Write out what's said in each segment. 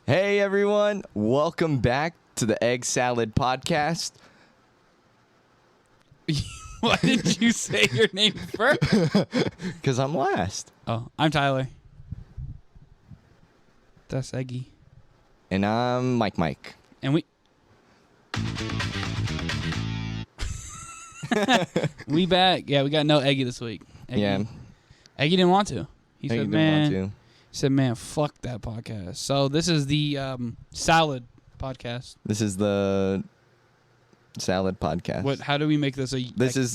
Hey everyone, welcome back to the EggSalad podcast. Why did you say your name first? Because I'm last. Oh, I'm Tyler. That's Eggy. And I'm Mike. And we back. Yeah, we got no Eggy this week. Eggy didn't want to. He said, man, fuck that podcast. So this is the salad podcast. This is the salad podcast. How do we make this a... This is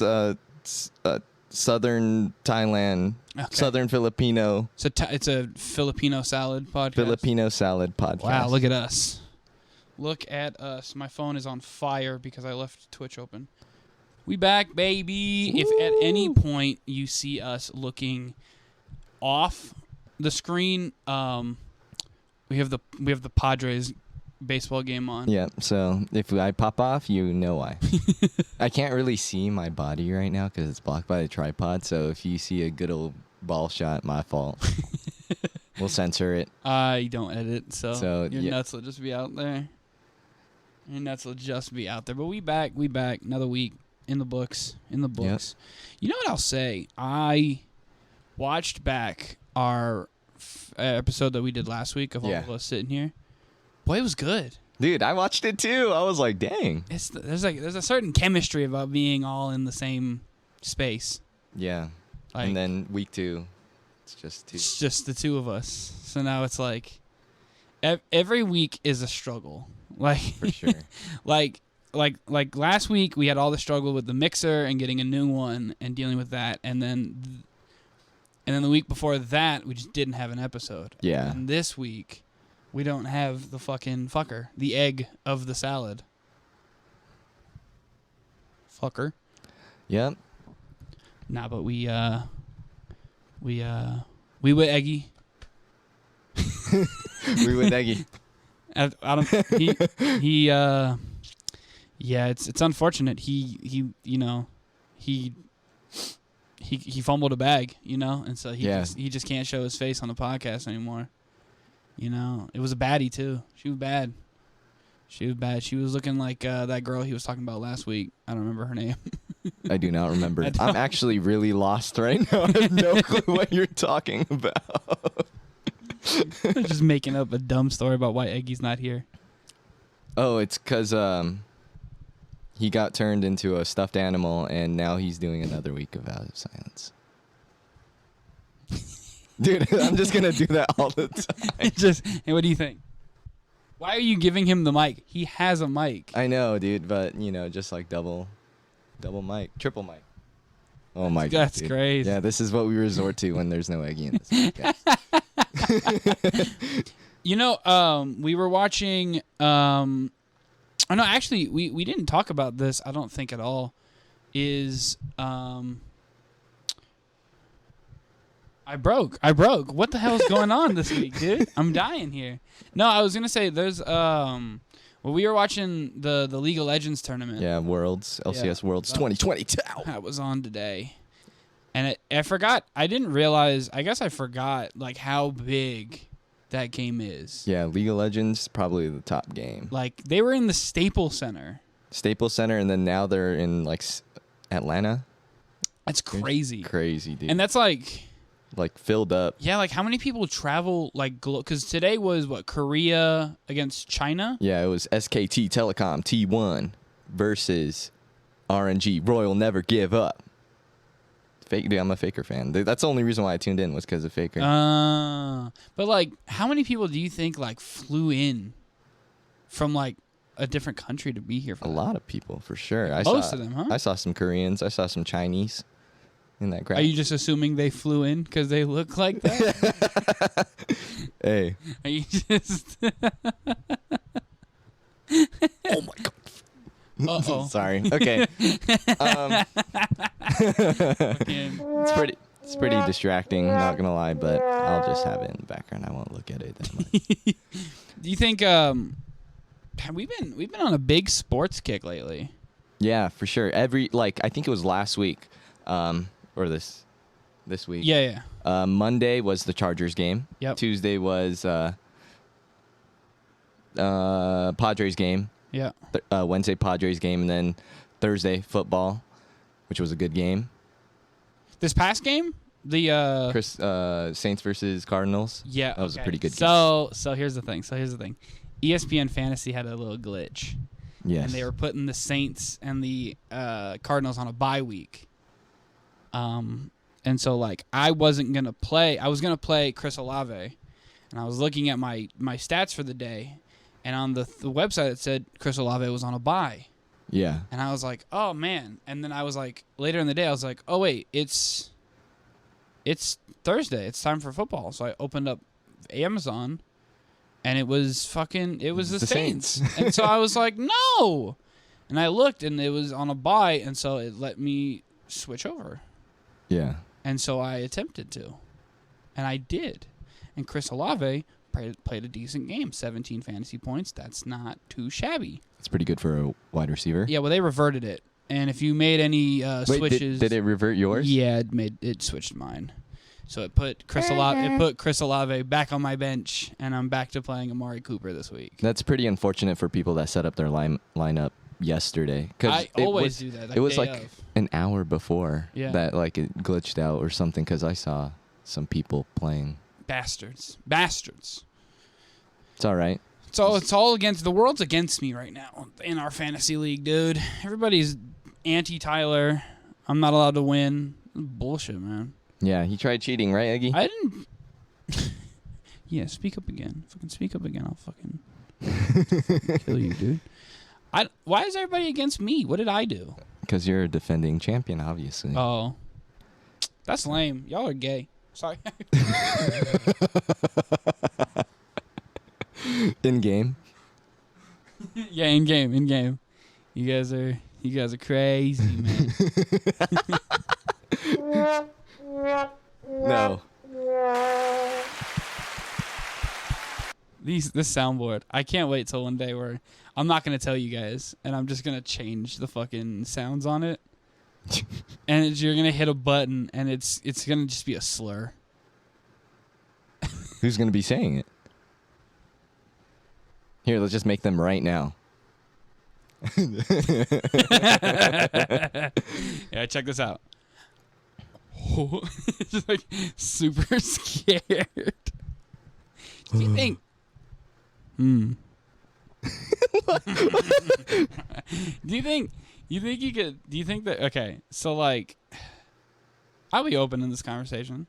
Southern Thailand, Southern Filipino. So it's a Filipino salad podcast? Filipino salad podcast. Wow, look at us. Look at us. My phone is on fire because I left Twitch open. We back, baby. Woo! If at any point you see us looking off the screen, we have the Padres baseball game on. Yeah, so if I pop off, you know why. I can't really see my body right now because it's blocked by the tripod, so if you see a good old ball shot, my fault. We'll censor it. I don't edit, so your nuts will just be out there. Your nuts will just be out there. But we back, another week in the books. Yep. You know what I'll say? I watched back our episode that we did last week of all of us sitting here. Boy, it was good. Dude, I watched it too. I was like, dang. There's a certain chemistry about being all in the same space. Yeah. And then week 2, it's just the two of us. So now it's like every week is a struggle. Like for sure. like last week we had all the struggle with the mixer and getting a new one and dealing with that, and then the week before that we just didn't have an episode. Yeah. And this week we don't have the fucking fucker, the egg of the salad. Fucker. Yep. Nah, but we with Eggy. We with Eggy. I don't. Yeah, it's unfortunate. He fumbled a bag, and so he just can't show his face on the podcast anymore. It was a baddie too. She was bad. She was looking like that girl he was talking about last week. I don't remember her name. I do not remember. I'm actually really lost right now. I have no clue what you're talking about. I'm just making up a dumb story about why Eggy's not here. Oh, it's because he got turned into a stuffed animal, and now he's doing another week of Vows of Silence. Dude, I'm just going to do that all the time. Hey, what do you think? Why are you giving him the mic? He has a mic. I know, dude, but, just like double mic, triple mic. Oh, my God. That's crazy. Yeah, this is what we resort to when there's no Eggy in this podcast. We were watching... no, actually, we didn't talk about this, I don't think at all, I broke. What the hell is going on this week, dude? I'm dying here. No, I was going to say there's... we were watching the League of Legends tournament. Yeah, LCS Worlds 2022. That was on today. And I forgot. I didn't realize... I guess I forgot, how big that game is. Yeah, League of Legends, probably the top game. They were in the Staples Center. And then now they're in, Atlanta. That's crazy. Crazy, dude. And that's filled up. Yeah, how many people travel, because today was, Korea against China? Yeah, it was SKT Telecom T1 versus RNG, Royal Never Give Up. Fake, dude, I'm a Faker fan. That's the only reason why I tuned in was because of Faker. But, how many people do you think, flew in from, a different country to be here for a lot of people, for sure. Most of them, huh? I saw some Koreans. I saw some Chinese in that crowd. Are you just assuming they flew in because they look like that? Hey. Are you just... Oh, my God. Uh-oh. Sorry. Okay. It's pretty distracting, not gonna lie, but I'll just have it in the background. I won't look at it that much. Do you think we've been on a big sports kick lately? Yeah, for sure. I think it was last week, or this week. Yeah. Monday was the Chargers game. Yep. Tuesday was Padres game. Yeah. Wednesday Padres game, and then Thursday football, which was a good game. This past game, the Saints versus Cardinals. Yeah, that was a pretty good game. So here's the thing. ESPN Fantasy had a little glitch. Yes. And they were putting the Saints and the Cardinals on a bye week. And so like I wasn't gonna play. I was gonna play Chris Olave, and I was looking at my stats for the day. And on the website, it said Chris Olave was on a bye. Yeah. And I was like, oh, man. And then I was like, later in the day, I was like, oh, wait, it's Thursday. It's time for football. So I opened up Amazon, and it was the Saints. And so I was like, no. And I looked, and it was on a bye, and so it let me switch over. Yeah. And so I attempted to. And I did. And Chris Olave played a decent game, 17 fantasy points. That's not too shabby. That's pretty good for a wide receiver. Yeah, well, they reverted it. And if you made any switches... Did it revert yours? Yeah, it switched mine. So it put Chris Olave back on my bench, and I'm back to playing Amari Cooper this week. That's pretty unfortunate for people that set up their lineup yesterday. I always do that. It was like an hour before that like it glitched out or something because I saw some people playing. Bastards. It's all right. So it's all against the world's against me right now in our fantasy league, dude. Everybody's anti-Tyler. I'm not allowed to win. Bullshit, man. Yeah, he tried cheating, right, Eggy? I didn't. Yeah, speak up again. Fucking speak up again. I'll fucking kill you, dude. Why is everybody against me? What did I do? Because you're a defending champion, obviously. Oh, that's lame. Y'all are gay. Sorry. In game. Yeah, in game. You guys are crazy, man. No. This soundboard. I can't wait till one day where I'm not gonna tell you guys, and I'm just gonna change the fucking sounds on it, and you're gonna hit a button, and it's gonna just be a slur. Who's gonna be saying it? Here, let's just make them right now. Yeah, check this out. Just like super scared. Do you think? Do you think you could? Do you think that? Okay, so like, I'll be open in this conversation.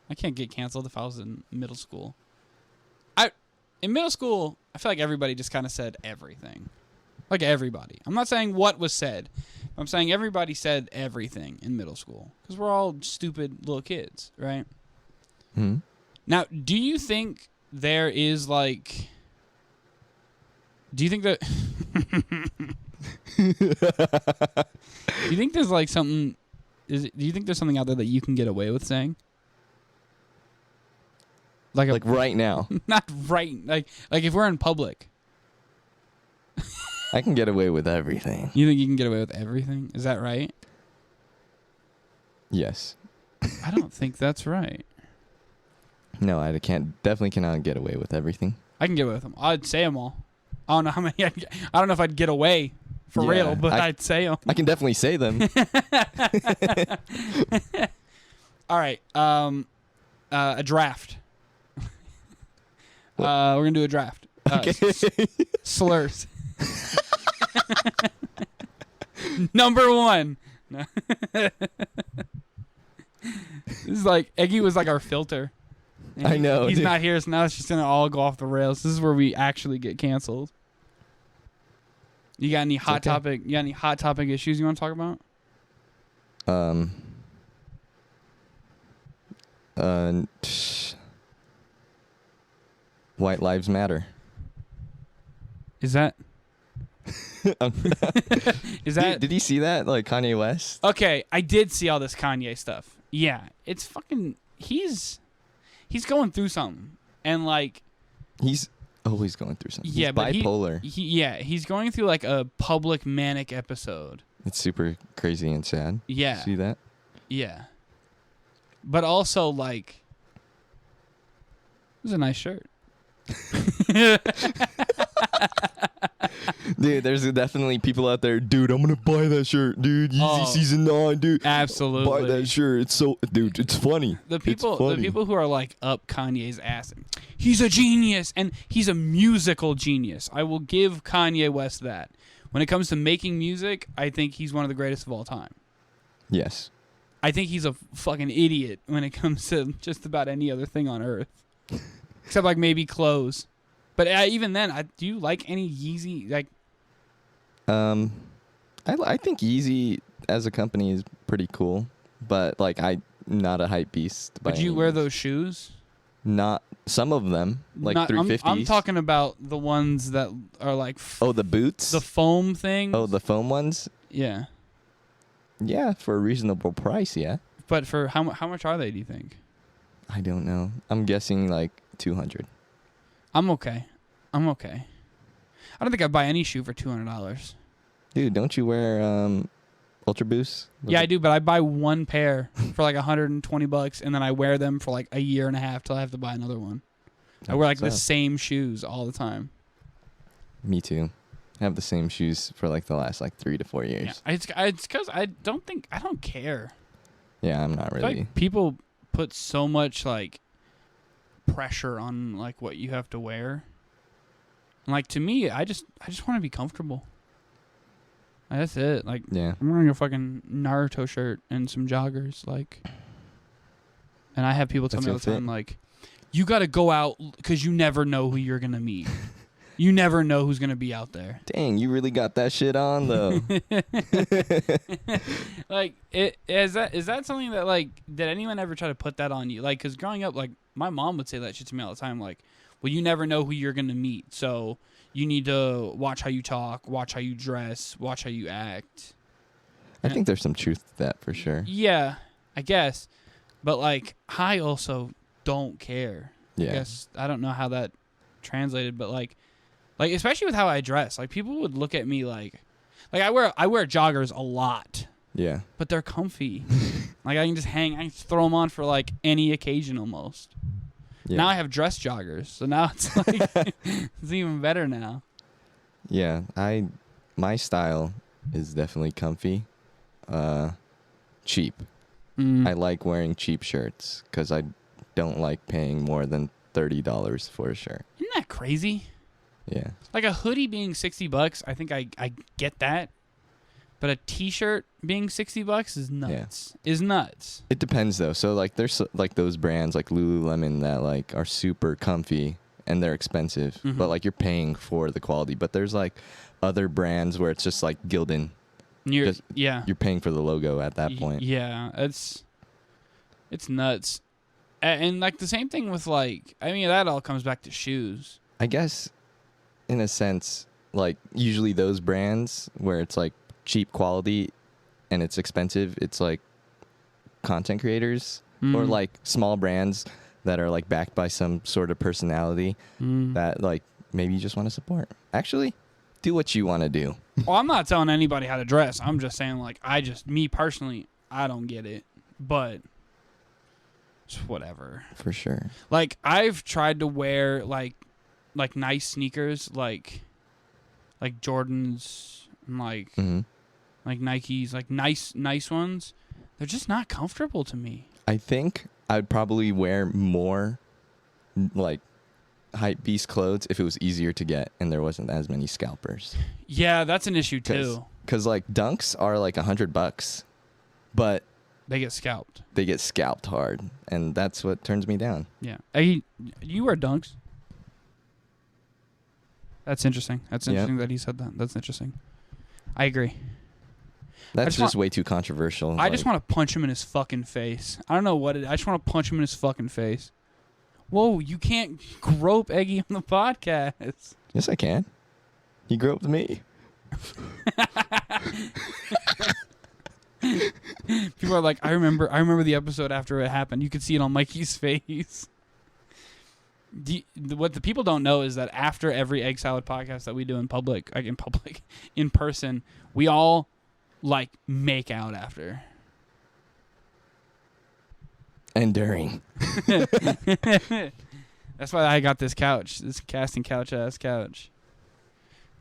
I can't get canceled if I was in middle school. In middle school, I feel like everybody just kind of said everything. Like everybody. I'm not saying what was said. I'm saying everybody said everything in middle school. Because we're all stupid little kids, right? Hmm. Now, do you think there is like... Do you think that... Do you think there's like something... Do you think there's something out there that you can get away with saying? Like right now. Not right. Like if we're in public. I can get away with everything. You think you can get away with everything? Is that right? Yes. I don't think that's right. No, I definitely cannot get away with everything. I can get away with them. I'd say them all. I don't know how many. I don't know if I'd get away for real, but I'd say them. I can definitely say them. All right. A draft. We're gonna do a draft. Okay. Slurs. Number 1. This is like Eggy was like our filter. And I know. He's not here, so now it's just gonna all go off the rails. This is where we actually get canceled. You got any hot topic? You got any hot topic issues you want to talk about? White Lives Matter. Is that? Is that? Did you see that? Like Kanye West? Okay, I did see all this Kanye stuff. Yeah, it's fucking. He's going through something, and like. He's always going through something. Yeah, he's bipolar. He's going through like a public manic episode. It's super crazy and sad. Yeah. See that? Yeah. But also like. It was a nice shirt. Dude, there's definitely people out there. Dude, I'm gonna buy that shirt, dude. Yeezy season 9, dude. Absolutely, buy that shirt. It's so, dude. It's funny. The people who are like up Kanye's ass. He's a genius, and he's a musical genius. I will give Kanye West that. When it comes to making music, I think he's one of the greatest of all time. Yes. I think he's a fucking idiot when it comes to just about any other thing on earth, except like maybe clothes. But even then, do you like any Yeezy? Like, I think Yeezy as a company is pretty cool, but like I'm not a hype beast. Would you wear those shoes? Not some of them, like 350s. I'm talking about the ones that are like. The boots. The foam thing. Oh, the foam ones. Yeah. Yeah, for a reasonable price, yeah. But for how much are they? Do you think? I don't know. I'm guessing like $200. I'm okay. I don't think I'd buy any shoe for $200. Dude, don't you wear Ultra Boosts? Yeah, I do, but I buy one pair for like $120, and then I wear them for like a year and a half till I have to buy another one. I wear like the same shoes all the time. Me too. I have the same shoes for like the last like 3 to 4 years. Yeah, it's because I don't care. Yeah, I'm not really. Like people put so much like pressure on like what you have to wear. And like to me, I just want to be comfortable. That's it. Like, yeah. I'm wearing a fucking Naruto shirt and some joggers, like, and I have people tell me all the time, like, you got to go out because you never know who you're gonna meet. You never know who's gonna be out there. Dang, you really got that shit on though. Like, is that something that like did anyone ever try to put that on you? Like, because growing up, like my mom would say that shit to me all the time. Like, well, you never know who you're gonna meet, so you need to watch how you talk, watch how you dress, watch how you act. I think there's some truth to that for sure. Yeah, I guess, but like I also don't care. Yeah. I guess I don't know how that translated, but like especially with how I dress, like people would look at me like I wear joggers a lot. Yeah. But they're comfy. Like I can just throw them on for like any occasion almost. Yeah. Now I have dress joggers, so now it's like it's even better now. Yeah, my style is definitely comfy, cheap. I like wearing cheap shirts because I don't like paying more than $30 for a shirt. Isn't that crazy? Yeah. Like a hoodie being $60, I think I get that. But a T-shirt being $60 is nuts. Yeah. Is nuts. It depends though. So like there's like those brands like Lululemon that like are super comfy and they're expensive, but like you're paying for the quality. But there's like other brands where it's just like Gildan. You're paying for the logo at that point. Yeah, it's nuts. And like the same thing with like, I mean, that all comes back to shoes. I guess in a sense, like usually those brands where it's like cheap quality and it's expensive, it's like content creators or like small brands that are like backed by some sort of personality that like maybe you just want to support. Actually, do what you want to do. Well, I'm not telling anybody how to dress. I'm just saying like me personally, I don't get it, but it's whatever. For sure. Like I've tried to wear like nice sneakers like Jordans and like Nikes, like nice ones. They're just not comfortable to me. I think I'd probably wear more like hype beast clothes if it was easier to get and there wasn't as many scalpers. Yeah, that's an issue too. Because like dunks are like $100, but they get scalped. They get scalped hard, and that's what turns me down. Yeah. You wear dunks? That's interesting. That's interesting that he said that. That's interesting. I agree. That's just way too controversial. I just want to punch him in his fucking face. I don't know what it is. I just want to punch him in his fucking face. Whoa, you can't grope Eggy on the podcast. Yes, I can. He groped me. People are like, I remember the episode after it happened. You could see it on Mikey's face. What the people don't know is that after every EggSalad podcast that we do in person, we all like make out after. And during. That's why I got this couch, this casting couch ass couch.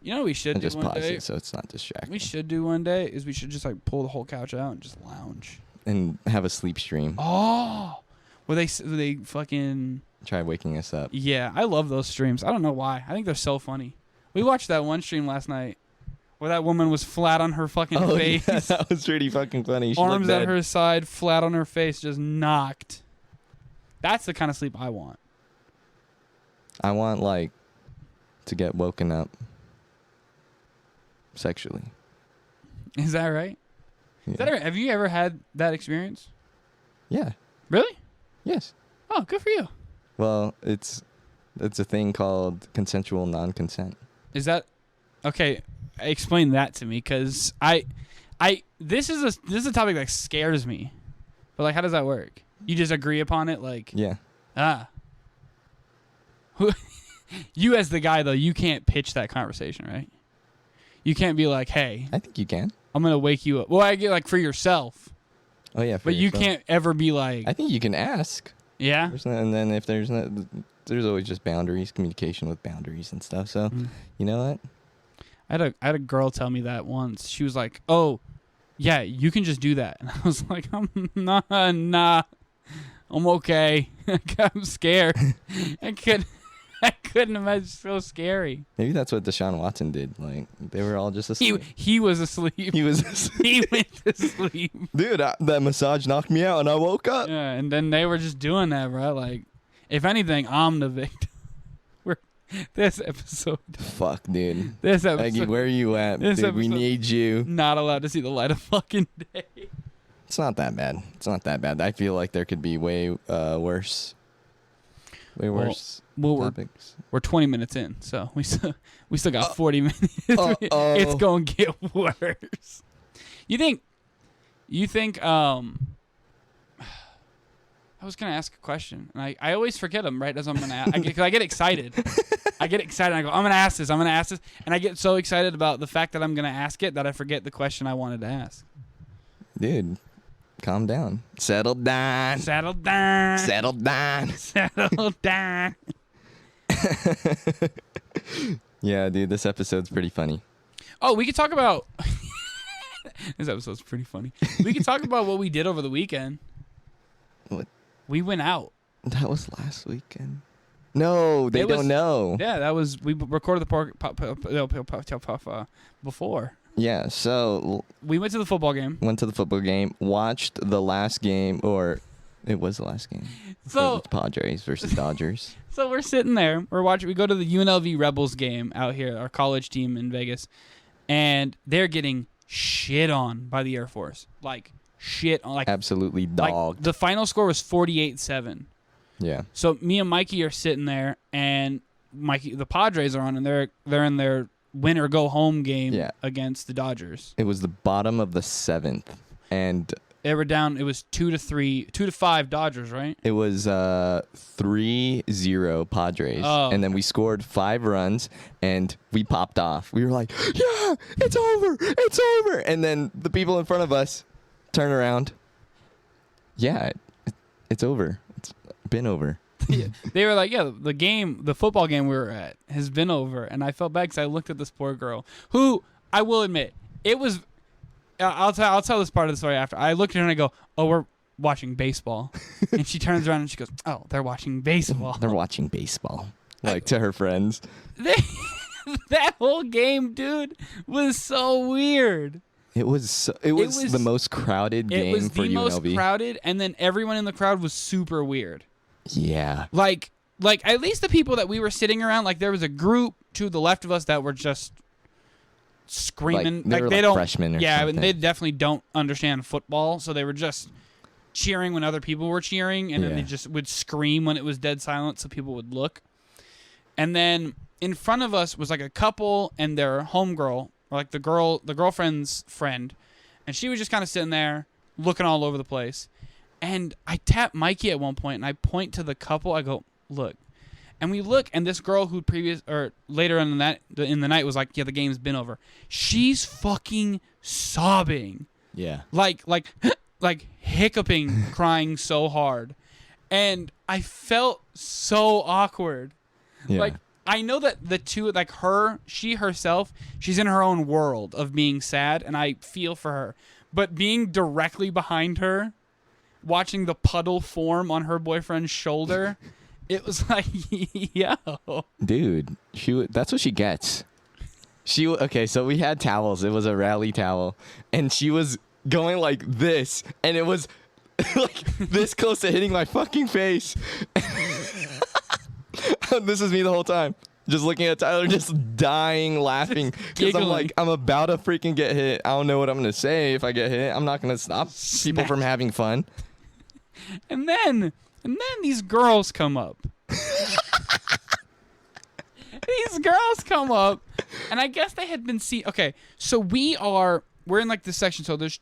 You know what we should do just one pause day? it so it's not distracting. We should do one day is we should just like pull the whole couch out and just lounge. And have a sleep stream. Oh, where they fucking try waking us up. Yeah, I love those streams. I don't know why. I think they're so funny. We watched that one stream last night where that woman was flat on her fucking face. Yeah, that was pretty fucking funny. She Arms at her side, flat on her face, just knocked. That's the kind of sleep I want. I want, like, to get woken up sexually. Is that right? Yeah. Is that right? Have you ever had that experience? Yeah. Really? Yes. Oh, good for you. Well, it's a thing called consensual non-consent. Is that okay? Explain that to me, because this is a topic that scares me. But like, how does that work? You just agree upon it, like You as the guy though, you can't pitch that conversation, right? You can't be like, hey, I think you can. I'm gonna wake you up. Well, I get like for yourself. Oh yeah, but yourself. You can't ever be like. I think you can ask. Yeah. And then if there's always just boundaries, communication with boundaries and stuff. So, you know what? I had a girl tell me that once. She was like, "Oh, yeah, you can just do that." And I was like, "Nah, I'm okay. I'm scared. I couldn't imagine. It's so scary." Maybe that's what Deshaun Watson did. Like, they were all just asleep. He was asleep. He was asleep. He went to sleep. Dude, that massage knocked me out and I woke up. Yeah, and then they were just doing that, bro. Like, if anything, I'm the victim. This episode. Fuck, dude. This episode. Eggy, where are you at? Dude, we need you. Not allowed to see the light of fucking day. It's not that bad. It's not that bad. I feel like there could be way worse. Worse topics. We're 20 minutes in, so we still got 40 minutes. It's going to get worse. You think I was going to ask a question, and I always forget them right as I'm going to ask. Because I get excited. I go, I'm going to ask this. And I get so excited about the fact that I'm going to ask it that I forget the question I wanted to ask. Dude, calm down. Settle down. Settle down. Settle down. Settle down. Yeah, dude, this episode's pretty funny. Oh, we could talk about... This episode's pretty funny. We could talk about what we did over the weekend. What? We went out. That was last weekend. No, they don't know. Yeah, that was... We recorded the before. Yeah, so... We went to the football game. Watched the last game, or... It was the last game. So Padres versus Dodgers. So we're sitting there. We're watching. We go to the UNLV Rebels game out here, our college team in Vegas, and they're getting shit on by the Air Force. Like shit on. Like absolutely dogged. Like, the final score was 48-7. Yeah. So me and Mikey are sitting there, and the Padres are on, and they're in their win or go home game against the Dodgers. It was the bottom of the 7th, and. They were down. It was 2-5 Dodgers, right? It was 3-0 Padres, and then we scored 5 runs, and we popped off. We were like, "Yeah, it's over, it's over!" And then the people in front of us turn around. Yeah, it's over. It's been over. Yeah. They were like, "Yeah, the football game we were at has been over," and I felt bad because I looked at this poor girl who I will admit it was. I'll tell this part of the story after. I looked at her and I go, "Oh, we're watching baseball," and she turns around and she goes, "Oh, they're watching baseball." They're watching baseball, like to her friends. That whole game, dude, was so weird. It was the most crowded game for UNLV. It was the most crowded, and then everyone in the crowd was super weird. Yeah. Like at least the people that we were sitting around, like there was a group to the left of us that were just screaming. Like they don't freshmen or something. And they definitely don't understand football, so they were just cheering when other people were cheering, and then they just would scream when it was dead silent so people would look. And then in front of us was like a couple and their homegirl, or like the girlfriend's friend, and she was just kind of sitting there looking all over the place. And I tap Mikey at one point and I point to the couple. I go, "Look." And we look, and this girl who later in the night was like, "Yeah, the game's been over." She's fucking sobbing. Yeah. Like hiccuping, crying so hard. And I felt so awkward. Yeah. I know that the two, like she herself, she's in her own world of being sad, and I feel for her. But being directly behind her, watching the puddle form on her boyfriend's shoulder, it was like, yo. Dude, that's what she gets. Okay, so we had towels. It was a rally towel. And she was going like this, and it was like this close to hitting my fucking face. This is me the whole time. Just looking at Tyler, just dying laughing. Because I'm like, I'm about to freaking get hit. I don't know what I'm going to say if I get hit. I'm not going to stop people from having fun. And then these girls come up. These girls come up. And I guess they had been seen. Okay, so we're in like this section. So there's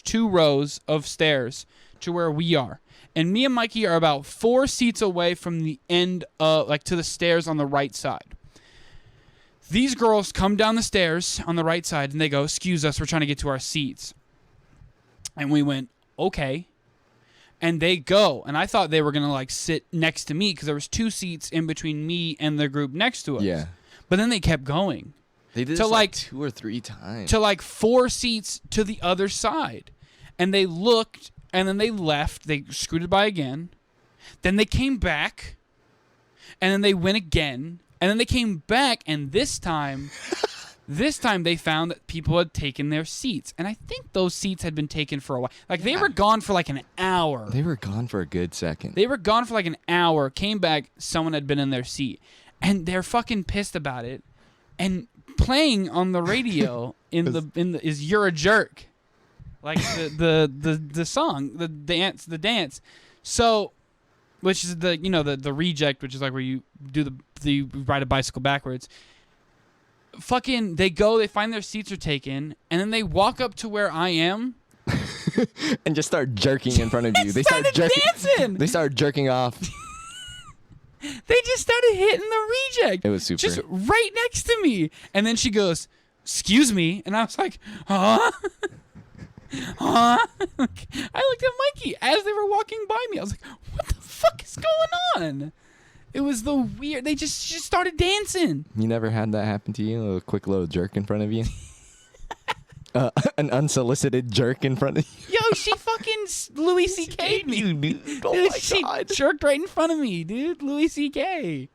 2 rows of stairs to where we are. And me and Mikey are about 4 seats away from the end of, like, to the stairs on the right side. These girls come down the stairs on the right side, and they go, excuse us, we're trying to get to our seats. And we went, okay. And they go, and I thought they were going to, like, sit next to me because there was 2 seats in between me and the group next to us. Yeah. But then they kept going. They did this like 2 or 3 times. To, like, 4 seats to the other side. And they looked... And then they left. They scooted by again. Then they came back. And then they went again. And then they came back. And this time they found that people had taken their seats. And I think those seats had been taken for a while. Like, they were gone for like an hour. They were gone for a good second. They were gone for like an hour. Came back. Someone had been in their seat. And they're fucking pissed about it. And playing on the radio is You're a Jerk. Like the song, the dance. So, which is the reject, which is like where you do you ride a bicycle backwards. Fucking, they find their seats are taken, and then they walk up to where I am, and just start jerking in front of you. They started dancing. They started jerking off. They just started hitting the reject. It was super. Just right next to me, and then she goes, "Excuse me," and I was like, "Huh." Huh? I looked at Mikey as they were walking by me. I was like, what the fuck is going on? It was the weird... They just started dancing. You never had that happen to you? A quick little jerk in front of you? An unsolicited jerk in front of you? Yo, she fucking Louis C.K'd me. Dude. Oh my God. She jerked right in front of me, dude. Louis C.K.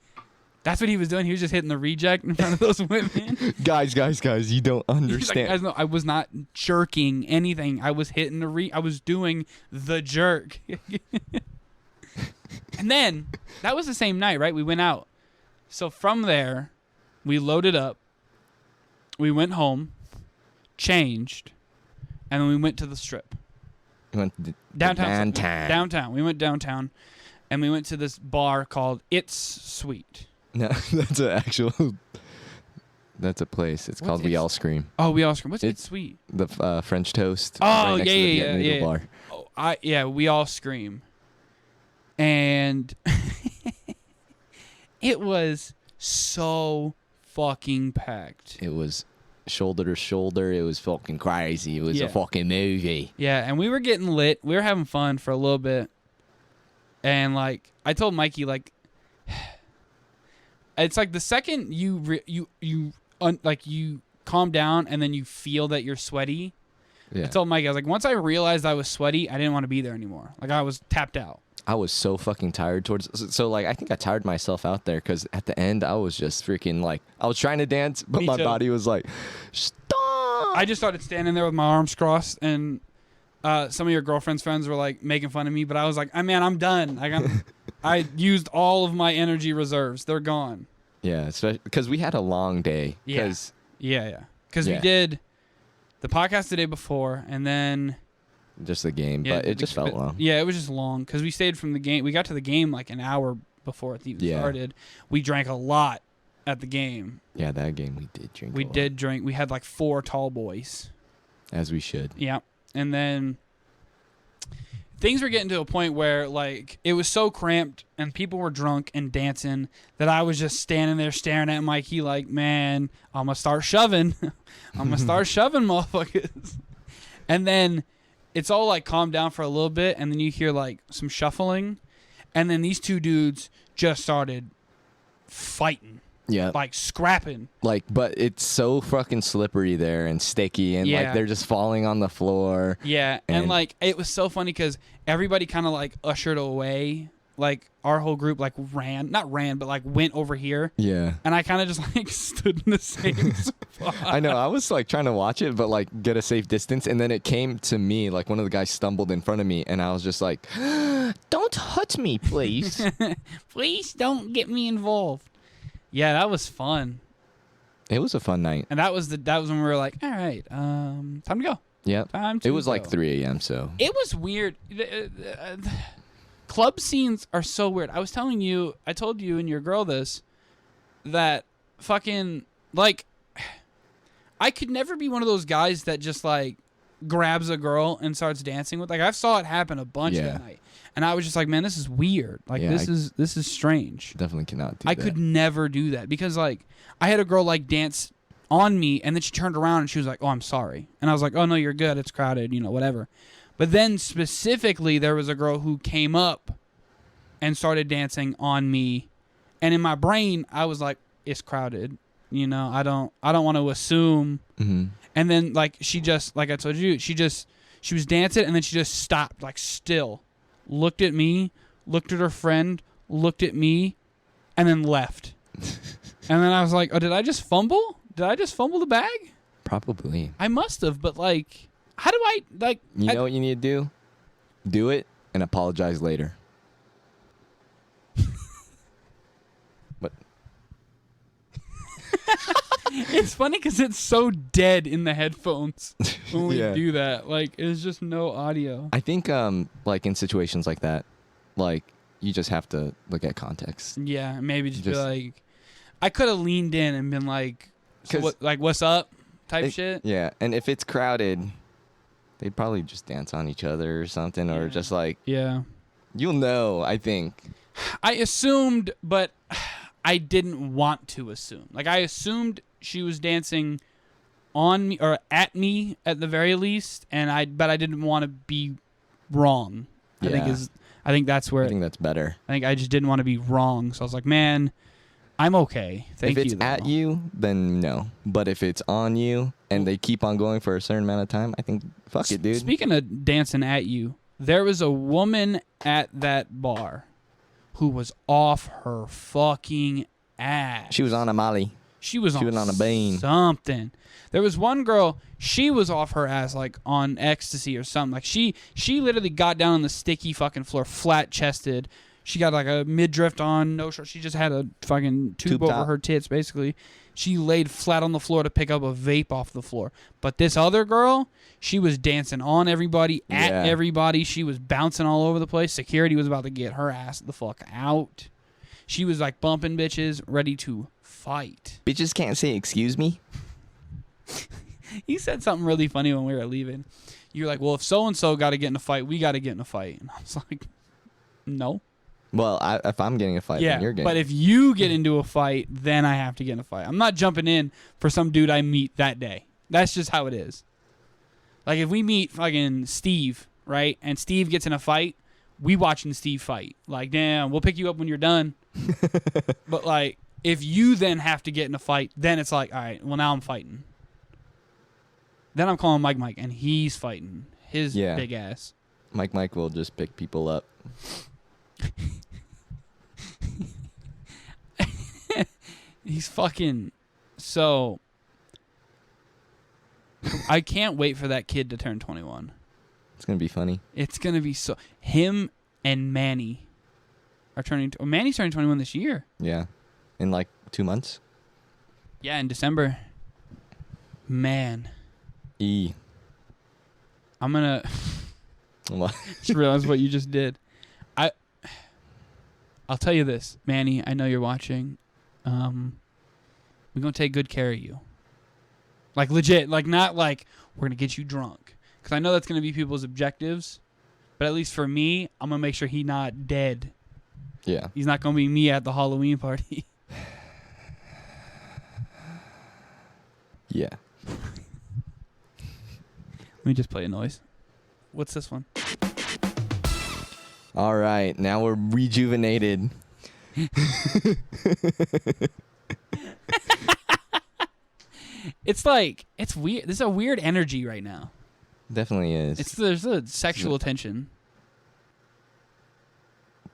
That's what he was doing. He was just hitting the reject in front of those women. Guys, you don't understand. Like, guys, no, I was not jerking anything. I was hitting I was doing the jerk. And then, that was the same night, right? We went out. So from there, we loaded up. We went home, changed, and then we went to the strip. We went downtown. Downtown. We went downtown, and we went to this bar called It's Sweet. No, that's a place. It's called We All Scream. Oh, We All Scream. What's It's Sweet? The French toast. Oh, right next to the yeah. bar. Oh, We All Scream. And it was so fucking packed. It was shoulder to shoulder. It was fucking crazy. It was a fucking movie. Yeah, and we were getting lit. We were having fun for a little bit. And, like, I told Mikey, like... It's like the second you calm down and then you feel that you're sweaty. Yeah. I told Mike, I was like, once I realized I was sweaty, I didn't want to be there anymore. Like, I was tapped out. I was so fucking tired so like, I think I tired myself out there because at the end I was just freaking like, I was trying to dance, but my body was like, stop. I just started standing there with my arms crossed, and some of your girlfriend's friends were like making fun of me, but I was like, I'm done. Like, I used all of my energy reserves. They're gone. Yeah, especially because we had a long day. Yeah. Because we did the podcast the day before, and then just the game, but it just felt long. Yeah, it was just long because we stayed from the game. We got to the game like an hour before it even started. We drank a lot at the game. Yeah, that game we did drink. We did drink. We had like 4 tall boys. As we should. Yeah, and then things were getting to a point where, like, it was so cramped and people were drunk and dancing that I was just standing there staring at Mikey like, man, I'm going to start shoving. I'm going to start shoving, motherfuckers. And then it's all, like, calmed down for a little bit, and then you hear, like, some shuffling, and then these 2 dudes just started fighting. Yeah. Like scrapping. Like, but it's so fucking slippery there and sticky, and like they're just falling on the floor. Yeah, and like it was so funny because everybody kind of like ushered away. Like our whole group like not ran, but like went over here. Yeah. And I kind of just like stood in the same spot. I know. I was like trying to watch it, but like get a safe distance, and then it came to me. Like one of the guys stumbled in front of me, and I was just like, "Don't hurt me, please. Please don't get me involved." Yeah, that was fun. It was a fun night. And that was when we were like, all right, time to go. Yep. It was like 3 a.m. So it was weird. Club scenes are so weird. I told you and your girl this, that fucking like, I could never be one of those guys that just like grabs a girl and starts dancing with. Like I saw it happen a bunch that night. And I was just like, man, this is weird. Like this is strange. Definitely cannot do that. I could never do that because like I had a girl like dance on me and then she turned around and she was like, "Oh, I'm sorry." And I was like, "Oh no, you're good. It's crowded, whatever." But then specifically there was a girl who came up and started dancing on me, and in my brain I was like, "It's crowded." I don't want to assume. Mm-hmm. And then like she just, like I told you, she was dancing and then she just stopped like still. Looked at me, looked at her friend, looked at me, and then left. And then I was like, "Oh, did I just fumble? Did I just fumble the bag?" Probably. I must have, but like, how do I like? You know what you need to do? Do it and apologize later. But it's funny because it's so dead in the headphones when we do that. Like, it's just no audio. I think, like in situations like that, like you just have to look at context. Yeah, maybe just be like, I could have leaned in and been like, so what's up, type shit. Yeah, and if it's crowded, they'd probably just dance on each other or something, or just like, you'll know. I think I assumed, but I didn't want to assume. Like I assumed she was dancing on me or at me at the very least, but I didn't want to be wrong. I think that's where I think that's better. I think I just didn't want to be wrong, so I was like, man, I'm okay. Thank you. If it's at you, then no. But if it's on you and they keep on going for a certain amount of time, I think fuck it, dude. Speaking of dancing at you, there was a woman at that bar who was off her fucking ass. She was on a molly. She was on a bean. Something. There was one girl, she was off her ass like on ecstasy or something. Like she literally got down on the sticky fucking floor, flat chested. She got like a midriff on, no shorts. She just had a fucking tube over her tits, basically. She laid flat on the floor to pick up a vape off the floor. But this other girl, she was dancing on everybody, at everybody. She was bouncing all over the place. Security was about to get her ass the fuck out. She was like bumping bitches, ready to fight. Bitches can't say excuse me. You said something really funny when we were leaving. You were like, well, if so-and-so got to get in a fight, we got to get in a fight. And I was like, no. Well, if I'm getting a fight, then you're getting. But if you get into a fight, then I have to get in a fight. I'm not jumping in for some dude I meet that day. That's just how it is. Like, if we meet fucking Steve, right, and Steve gets in a fight, we watching Steve fight. Like, damn, we'll pick you up when you're done. But, like, if you then have to get in a fight, then it's like, all right, well, now I'm fighting. Then I'm calling Mike, and he's fighting his big ass. Mike will just pick people up. He's fucking so. I can't wait for that kid to turn 21. It's gonna be funny. It's gonna be so. Him and Manny are turning. Manny's turning 21 this year. Yeah, in like 2 months. Yeah, in December. Man. I'm gonna. Just realize what you just did. I'll tell you this, Manny. I know you're watching. We're gonna take good care of you. Like legit. Like not like we're gonna get you drunk. Because I know that's gonna be people's objectives. But at least for me, I'm gonna make sure he's not dead. Yeah. He's not gonna be me at the Halloween party. Yeah. Let me just play a noise. What's this one? All right, now we're rejuvenated. It's like it's weird. There's a weird energy right now. Definitely is. There's a sexual tension.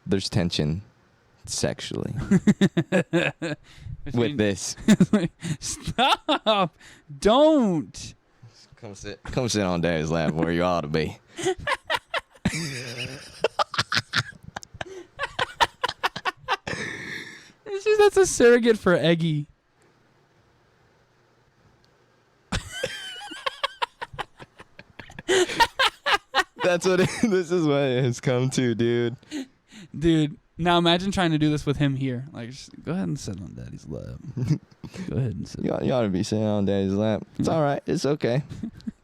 There's tension sexually with this. Stop! Don't. Come sit on Daddy's lap where you ought to be. That's a surrogate for Eggy. This is what it has come to, dude. Dude, now imagine trying to do this with him here. Like, just go ahead and sit on Daddy's lap. Go ahead and sit. You ought to be sitting on Daddy's lap. It's all right. It's okay.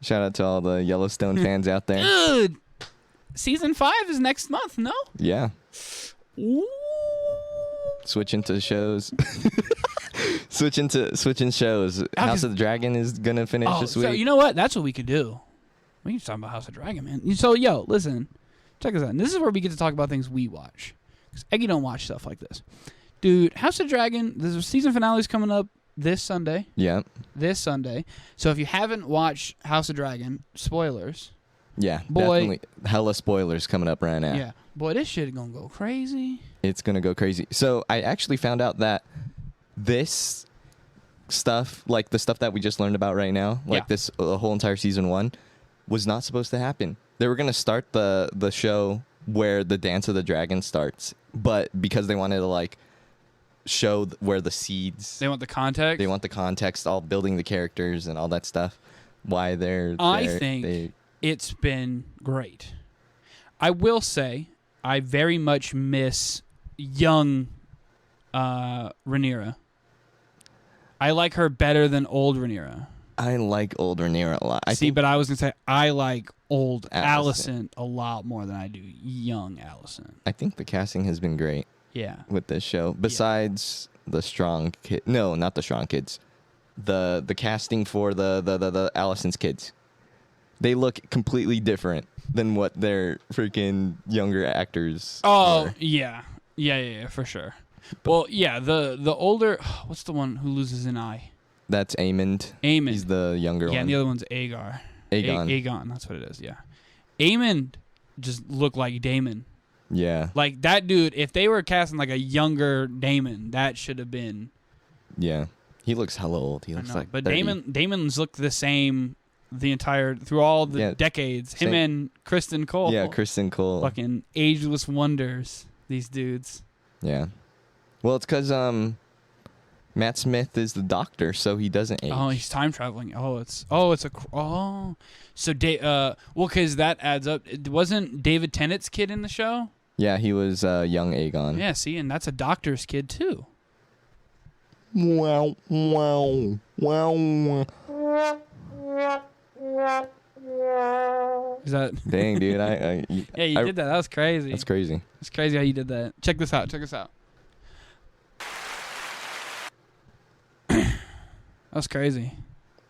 Shout out to all the Yellowstone fans out there. Dude, season 5 is next month, no? Yeah. Ooh. Switching to shows. Switching shows. House of the Dragon is gonna finish this week. So you know what? That's what we could do. We can talk about House of Dragon, man. So listen, check us out. And this is where we get to talk about things we watch. Because Eggy don't watch stuff like this, dude. House of Dragon. The season finale is coming up this Sunday. Yeah. This Sunday. So if you haven't watched House of Dragon, spoilers. Yeah, definitely. Hella spoilers coming up right now. Yeah. Boy, this shit gonna go crazy. It's gonna go crazy. So I actually found out that this stuff, like the stuff that we just learned about right now, like this whole entire season 1, was not supposed to happen. They were gonna start the show where the Dance of the Dragon starts, but because they wanted to like show where the seeds, they want the context. They want the context, all building the characters and all that stuff. Why they're I think it's been great. I will say I very much miss young Rhaenyra. I like her better than old Rhaenyra. I like old Rhaenyra a lot. But I was going to say I like old Alicent a lot more than I do young Alicent. I think the casting has been great. Yeah. With this show. Besides the strong kid. No, not the strong kids. The casting for the Alicent's kids. They look completely different than what their freaking younger actors are. Yeah, for sure. Well, yeah, the older... What's the one who loses an eye? That's Aemond. He's the younger one. Yeah, and the other one's Aegon. Aegon, that's what it is, yeah. Aemond just looked like Daemon. Yeah. Like, that dude, if they were casting like a younger Daemon, that should have been... Yeah. He looks hella old. He looks like But 30. Daemon's looked the same... through all the decades. Him and Kristen Cole. Yeah, Kristen Cole. Fucking ageless wonders, these dudes. Yeah. Well, it's because Matt Smith is the doctor, so he doesn't age. Oh, he's time traveling. Because that adds up. It wasn't David Tennant's kid in the show? Yeah, he was young Aegon. Yeah, see, and that's a doctor's kid, too. Wow. Is that... Dang, dude. Yeah, you did that. That was crazy. That's crazy. It's crazy how you did that. Check this out. That was crazy.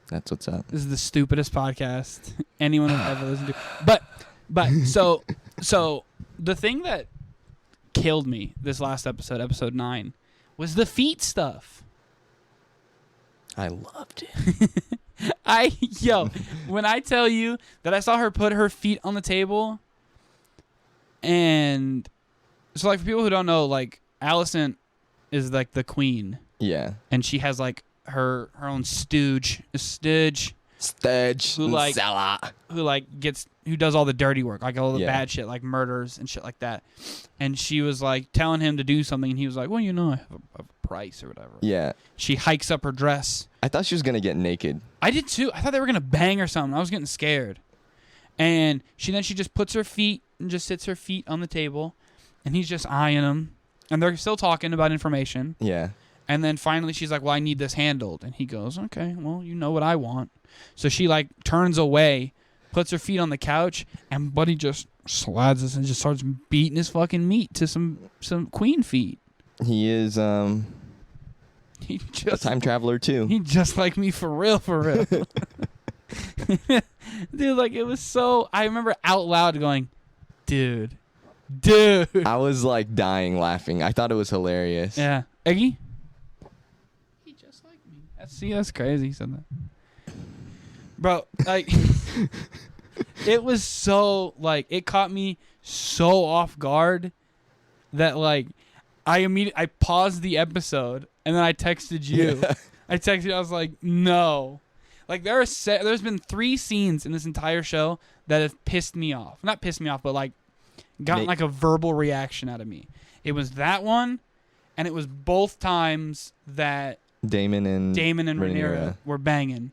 That's what's up. This is the stupidest podcast anyone will ever listen to. But so the thing that killed me this last episode 9, was the feet stuff. I loved it. When I tell you that I saw her put her feet on the table, and so like for people who don't know, like Alicent is like the queen. Yeah. And she has like her own stooge who does all the dirty work, like all the bad shit, like murders and shit like that. And she was like telling him to do something, and he was like, well, I have a price or whatever. Yeah. She hikes up her dress. I thought she was gonna get naked. I did too. I thought they were gonna bang or something. I was getting scared. And she just puts her feet and just sits her feet on the table, and he's just eyeing them, and they're still talking about information. Yeah. And then finally she's like, well, I need this handled. And he goes, okay, well, you know what I want. So she like turns away, puts her feet on the couch, and Buddy just slides us and just starts beating his fucking meat to some queen feet. He is a time traveler too. He just like me for real. Dude, like it was so... I remember out loud going, dude. I was like dying laughing. I thought it was hilarious. Yeah. Eggy? He just like me. That's crazy. He said that. Bro, like, it was so, like, it caught me so off guard that, like, I paused the episode, and then I texted you. Yeah. I was like, no. Like, there's been 3 scenes in this entire show that have pissed me off. Not pissed me off, but, like, gotten, like, a verbal reaction out of me. It was that one, and it was both times that Damon and Rhaenyra were banging.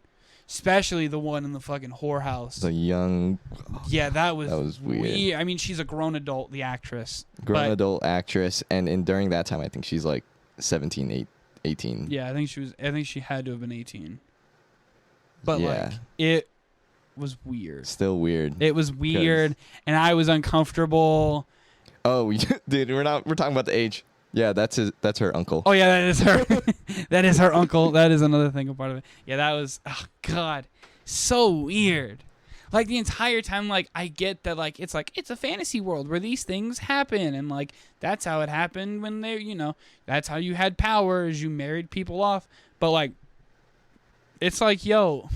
Especially the one in the fucking whorehouse. The young... Yeah, that was weird. I mean, she's a grown adult, the actress. Adult actress, and during that time, I think she's like 17, 18. Yeah, I think she had to have been 18. But, yeah. like, it was weird. Still weird. It was weird, and I was uncomfortable. Oh, dude, we're talking about the age. Yeah, that's her uncle. Oh, yeah, that is her. That is her uncle. That is another thing, a part of it. Yeah, that was, oh, God, so weird. Like, the entire time, like, I get that, like, it's a fantasy world where these things happen, and, like, that's how it happened when they, that's how you had power, is you married people off. But, like, it's like, yo.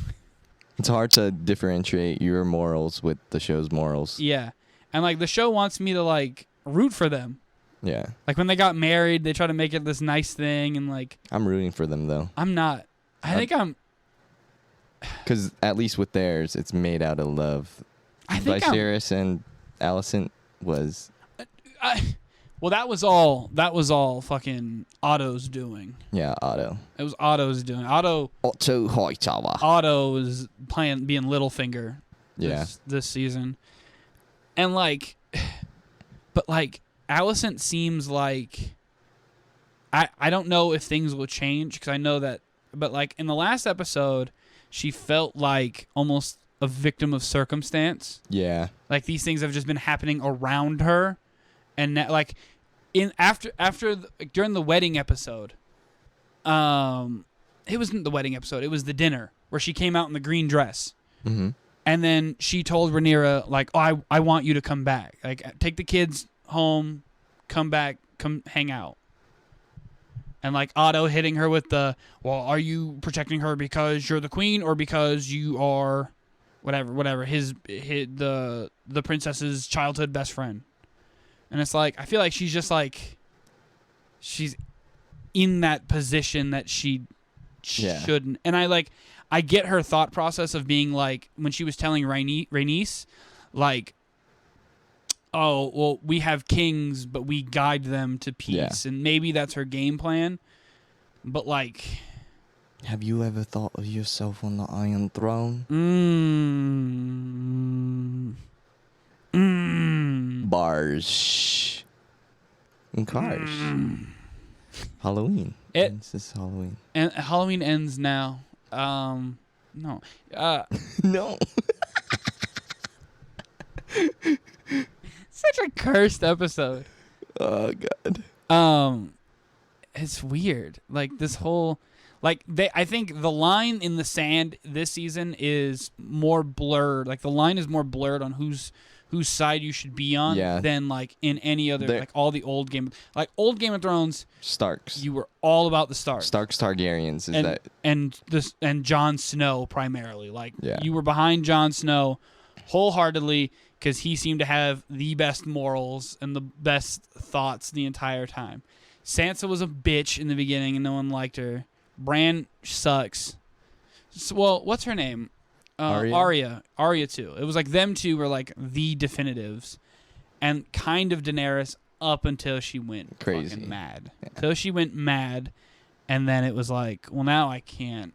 It's hard to differentiate your morals with the show's morals. Yeah. And, like, the show wants me to, like, root for them. Yeah. Like, when they got married, they try to make it this nice thing, and, like... I'm rooting for them, though. I'm not. I think I'm... Because at least with theirs, it's made out of love. I think Viserys and Alicent was... Well, that was all fucking Otto's doing. Yeah, Otto. It was Otto's doing. Otto Hightower. Otto was being Littlefinger this season. And, like... But, like... Alicent seems like I don't know if things will change because I know that, but like in the last episode, she felt like almost a victim of circumstance. Yeah, like these things have just been happening around her, and that, like during the wedding episode, it wasn't the wedding episode. It was the dinner where she came out in the green dress. Mm-hmm. And then she told Rhaenyra, like, oh, I want you to come back. Like, take the kids home, come back, come hang out. And, like, Otto hitting her with the, well, are you protecting her because you're the queen or because you are whatever, the princess's childhood best friend. And it's like, I feel like she's just, like, she's in that position that she shouldn't. And I get her thought process of being like, when she was telling Rhaenys, like, oh, well, we have kings, but we guide them to peace. Yeah. And maybe that's her game plan. But, like... Have you ever thought of yourself on the Iron Throne? Bars. And cars. Halloween. This is Halloween. And Halloween ends now. No. No. Such a cursed episode. Oh God. It's weird. Like this whole, I think the line in the sand this season is more blurred. Like the line is more blurred on whose side you should be on than like in any other, like all the old Game of Thrones. Starks. You were all about the Starks. Starks Targaryens and Jon Snow primarily. Like you were behind Jon Snow wholeheartedly because he seemed to have the best morals and the best thoughts the entire time. Sansa was a bitch in the beginning and no one liked her. Bran sucks. Well, what's her name? Arya too. It was like them two were like the definitives, and kind of Daenerys up until she went crazy mad. So she went mad, and then it was like, well, now I can't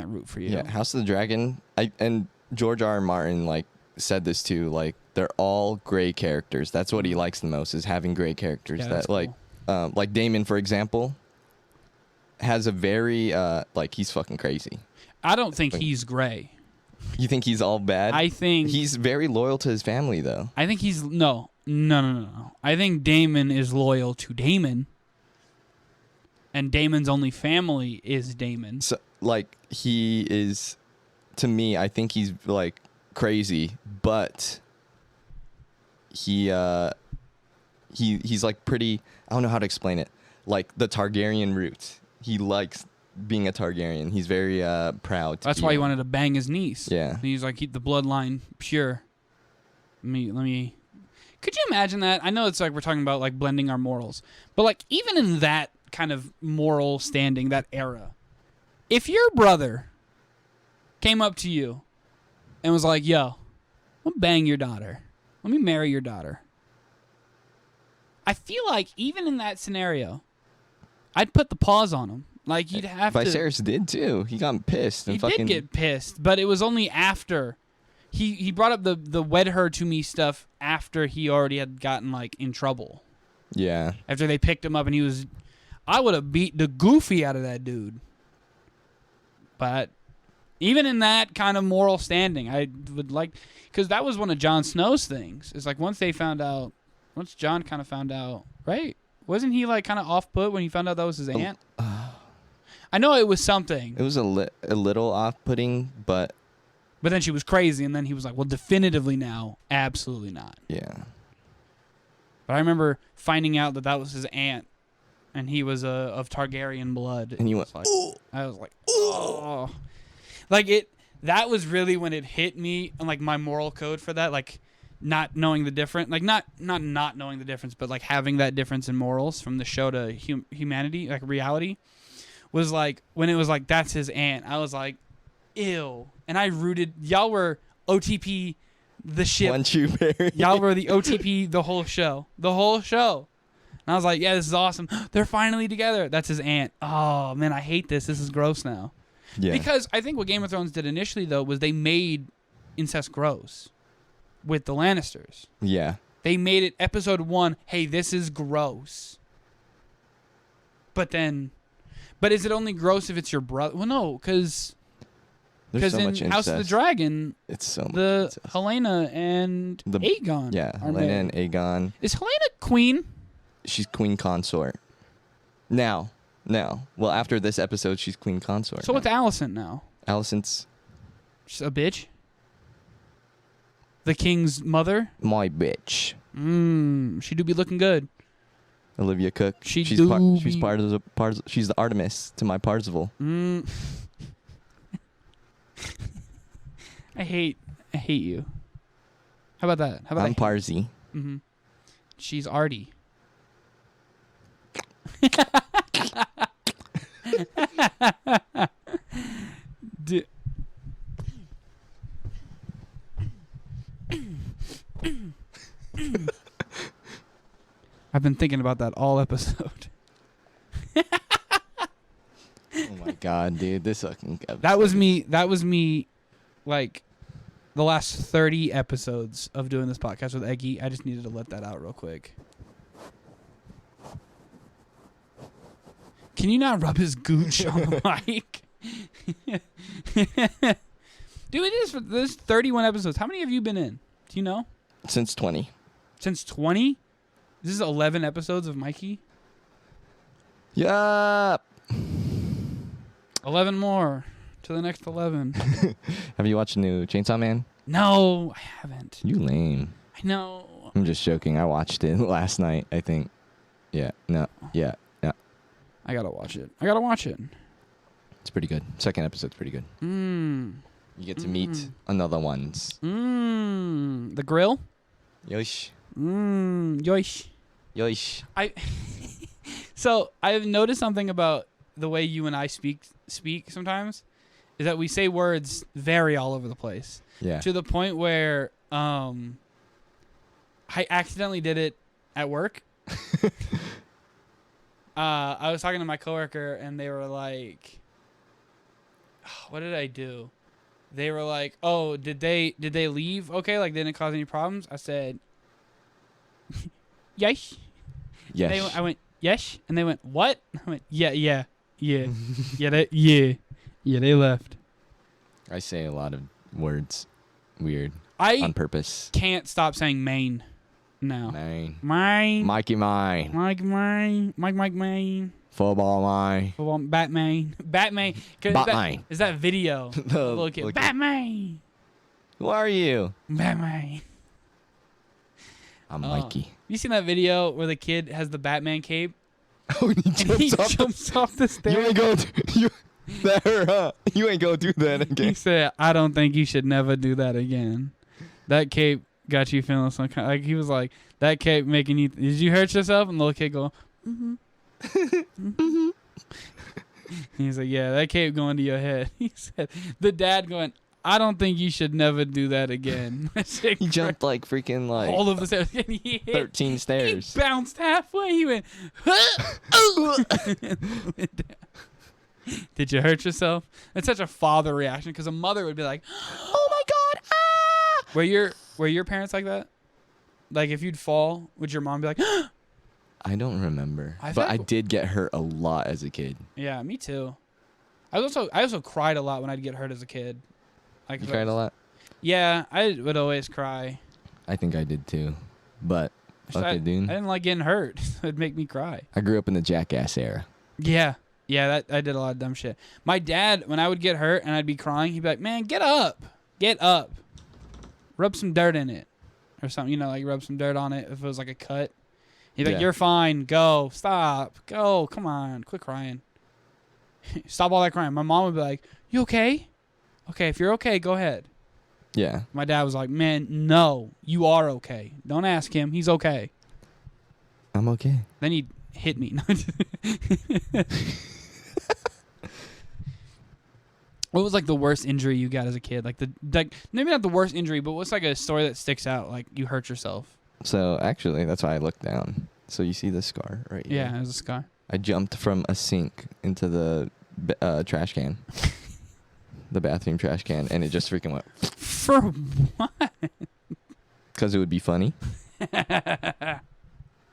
root for you. Yeah, House of the Dragon. And George R. R. Martin like said this too. Like they're all gray characters. That's what he likes the most is having gray characters. Yeah, that cool. Like Daemon, for example, has a very like he's fucking crazy. I don't think he's gray. You think he's all bad? I think... He's very loyal to his family, though. I think he's... No. I think Daemon is loyal to Daemon. And Daemon's only family is Daemon. So, like, he is... To me, I think he's, like, crazy, but... He's, like, pretty... I don't know how to explain it. Like, the Targaryen roots. He likes being a Targaryen. He's very proud. That's why he wanted to bang his niece. Yeah. He's like, keep the bloodline pure. Let me. Could you imagine that? I know it's like we're talking about like blending our morals, but like even in that kind of moral standing, that era, if your brother came up to you and was like, "Yo, I'm gonna bang your daughter. Let me marry your daughter." I feel like even in that scenario, I'd put the pause on him. Like you'd have to. Viserys did too. He got pissed. He did get pissed, but it was only after. He brought up the wed her to me stuff after he already had gotten like in trouble. Yeah. After they picked him up and I would have beat the goofy out of that dude. But even in that kind of moral standing, I would like, because that was one of Jon Snow's things. It's like once Jon kind of found out, right? Wasn't he like kind of off put when he found out that was his aunt? I know it was something. It was a little off putting, but then she was crazy, and then he was like, well, definitively now, absolutely not. Yeah. But I remember finding out that was his aunt, and he was of Targaryen blood. And you went, like, I was like, oh. Like, that was really when it hit me, and like my moral code for that, like not knowing the difference, like not knowing the difference, but like having that difference in morals from the show to humanity, like reality, was like, when it was like, that's his aunt, I was like, ew. And I rooted, y'all were OTP the ship. Once you married. Y'all were the OTP the whole show. And I was like, yeah, this is awesome. They're finally together. That's his aunt. Oh, man, I hate this. This is gross now. Yeah. Because I think what Game of Thrones did initially, though, was they made incest gross with the Lannisters. Yeah. They made it episode 1, hey, this is gross. But is it only gross if it's your brother? Well, no, because so in much House of the Dragon, it's so much the incest. Helena and Aegon. Yeah, Helena and Aegon. Is Helena queen? She's queen consort. Now. Well, after this episode, she's queen consort. So what's Alicent now? Alicent's... She's a bitch? The king's mother? My bitch. She do be looking good. Olivia Cook. She's part of the she's the Artemis to my Parzival. I hate you. How about that? How about I'm Parzi. Mm-hmm. She's Artie. I've been thinking about that all episode. Oh my god, dude, this fucking episode. That was me like the last 30 episodes of doing this podcast with Eggy. I just needed to let that out real quick. Can you not rub his gooch on the mic? Dude, there's 31 episodes. How many have you been in? Do you know? Since 20. Since 20? This is 11 episodes of Mikey? Yup. 11 more to the next 11. Have you watched the new Chainsaw Man? No, I haven't. You lame. I know. I'm just joking. I watched it last night, I think. Yeah. No. Yeah. Yeah. I gotta watch it. It's pretty good. Second episode's pretty good. You get to meet another ones. The grill? Yosh. Yosh. Yosh. So I've noticed something about the way you and I speak sometimes is that we say words vary all over the place. Yeah. To the point where I accidentally did it at work. I was talking to my coworker and they were like, what did I do? They were like, "Oh, did they leave? Okay, like they didn't cause any problems?" I said, "Yes." Yes. I went, "Yes," and they went, "What?" I went, "Yeah." They left. I say a lot of words weird on purpose. Can't stop saying Maine now. Maine. Mikey Mine. Mike Maine. Football mine. Batman. Batman. Is that video? Look at Batman. Who are you? Batman. I'm Mikey. You seen that video where the kid has the Batman cape? Oh, and he jumps jumps off the stairs. You ain't going to... That hurt, huh? You ain't gonna do that again. He said, I don't think you should never do that again. That cape got you feeling some kind. Like he was like, that cape making you. Did you hurt yourself? And the little kid go, mm-hmm. Mm-hmm. He's like, yeah, that cape going to your head. He said, the dad going, I don't think you should never do that again. He jumped like freaking like all of the stairs. And he hit, 13 stairs. He bounced halfway. He went, did you hurt yourself? That's such a father reaction because a mother would be like, oh my God, ah! Were your parents like that? Like if you'd fall, would your mom be like, I don't remember, but I did get hurt a lot as a kid. Yeah, me too. I also cried a lot when I'd get hurt as a kid. You cried a lot? Yeah, I would always cry. I think I did too, but I didn't like getting hurt. It'd make me cry. I grew up in the Jackass era. Yeah, I did a lot of dumb shit. My dad, when I would get hurt and I'd be crying, he'd be like, man, get up. Rub some dirt in it or something, like rub some dirt on it if it was like a cut. He'd be like, you're fine, go, stop, go, come on, quit crying. Stop all that crying. My mom would be like, you okay? Okay, if you're okay, go ahead. Yeah. My dad was like, man, no, you are okay. Don't ask him. He's okay. I'm okay. Then he'd hit me. What was like the worst injury you got as a kid? Like maybe not the worst injury, but what's like a story that sticks out? Like you hurt yourself. So actually, that's why I looked down. So you see the scar right here? Yeah, it was a scar. I jumped from a sink into the trash can. The bathroom trash can, and it just freaking went. For what? Because it would be funny. I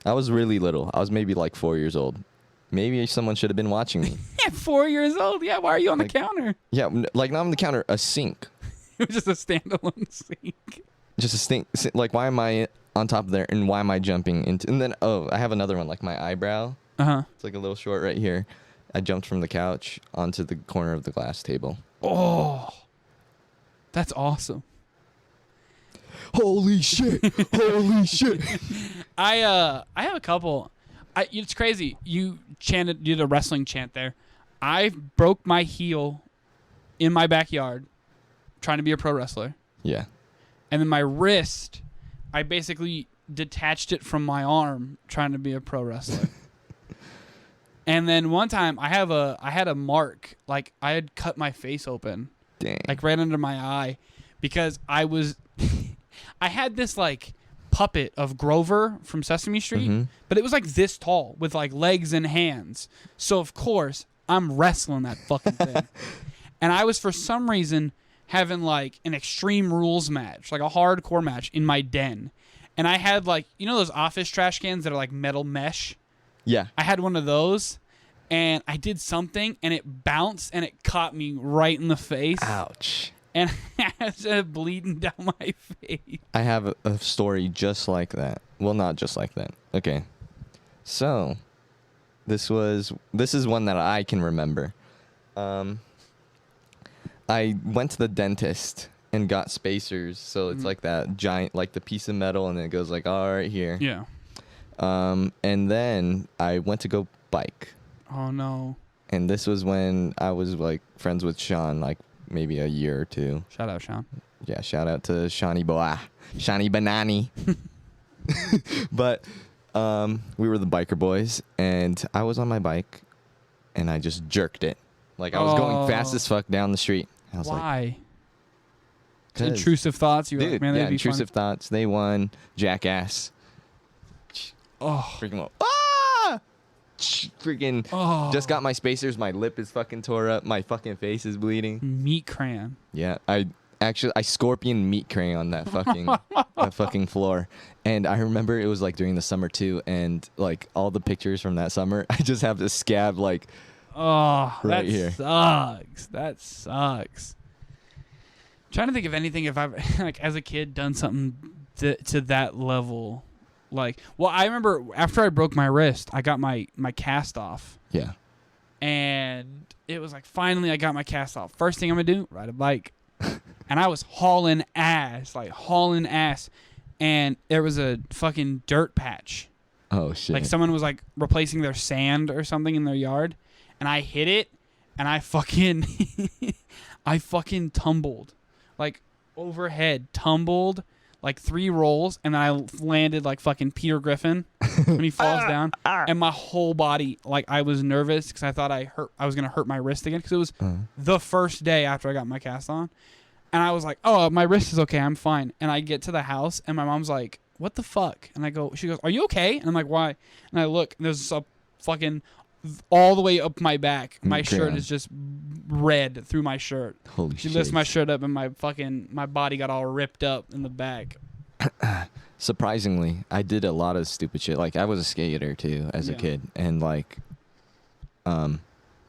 was really little. I was maybe like 4 years old. Maybe someone should have been watching me. Yeah, 4 years old? Yeah, why are you on the counter? Yeah, like not on the counter, a sink. It was just a standalone sink. Just a sink. Like, why am I on top of there, and why am I jumping into... And then, I have another one, like my eyebrow. Uh-huh. It's like a little short right here. I jumped from the couch onto the corner of the glass table. Oh, that's awesome. Holy shit. Holy shit. I have a couple. It's crazy. You did a wrestling chant there. I broke my heel in my backyard trying to be a pro wrestler. Yeah. And then my wrist, I basically detached it from my arm trying to be a pro wrestler. And then one time I had a mark, like I had cut my face open. Dang. Like right under my eye because I had this like puppet of Grover from Sesame Street, but it was like this tall with like legs and hands. So of course I'm wrestling that fucking thing. And I was for some reason having like an Extreme Rules match, like a hardcore match in my den. And I had like, those office trash cans that are like metal mesh? Yeah. I had one of those, and I did something, and it bounced, and it caught me right in the face. Ouch. And I was bleeding down my face. I have a story just like that. Well, not just like that. Okay. So, this is one that I can remember. I went to the dentist and got spacers, so it's like that giant, like the piece of metal, and it goes like all right here. Yeah. And then I went to go bike. Oh no. And this was when I was like friends with Sean, like maybe a year or two. Shout out, Sean. Yeah, shout out to Shawnee Boy. Shawnee Banani. But we were the biker boys, and I was on my bike, and I just jerked it. Like I was going fast as fuck down the street. I was Why? Like, intrusive thoughts. You were like, man, that'd be intrusive fun. thoughts. They won. Jackass. Oh, freaking well. Ah! Freaking just got my spacers. My lip is fucking tore up. My fucking face is bleeding. Meat crayon. Yeah, I scorpion meat crayon on that fucking that fucking floor. And I remember it was like during the summer too, and like all the pictures from that summer, I just have this scab like right here. Sucks. That sucks. I'm trying to think of anything if I've like as a kid done something to that level. Like, well, I remember after I broke my wrist, I got my cast off. Yeah. And it was like, finally I got my cast off. First thing I'm going to do, ride a bike. And I was hauling ass. And there was a fucking dirt patch. Oh, shit. Like someone was like replacing their sand or something in their yard. And I hit it. and I fucking I fucking tumbled, like overhead, tumbled like 3 rolls, and then I landed like fucking Peter Griffin when he falls down, and my whole body, like I was nervous because I thought I was gonna hurt my wrist again because it was the first day after I got my cast on, and I was like, oh, my wrist is okay, I'm fine. And I get to the house, and my mom's like, what the fuck? And she goes, are you okay? And I'm like, why? And I look, and there's a fucking all the way up my back. My shirt is just red through my shirt. Holy shit. She lifts my shirt up, and my body got all ripped up in the back. Surprisingly, I did a lot of stupid shit. Like, I was a skater too as a kid, and like,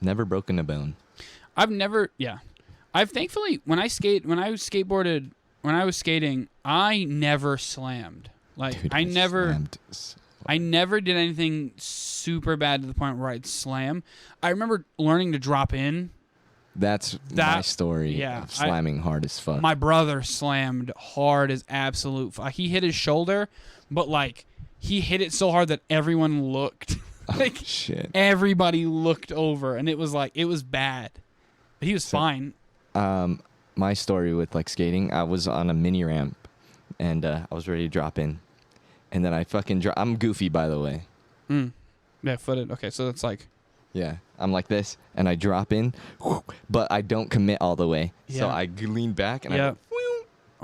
never broken a bone. I've thankfully when I was skating, I never slammed. Like, Dude, I never did anything super bad to the point where I'd slam. I remember learning to drop in. That's my story of slamming hard as fuck. My brother slammed hard as absolute fuck. He hit his shoulder, but like he hit it so hard that everyone looked. Like, shit. Everybody looked over, and it was bad. But he was fine. My story with like skating, I was on a mini ramp, and I was ready to drop in, and then I fucking I'm goofy, by the way. Yeah, footed. Okay, so that's like. Yeah, I'm like this, and I drop in, but I don't commit all the way. Yeah. So I lean back, and I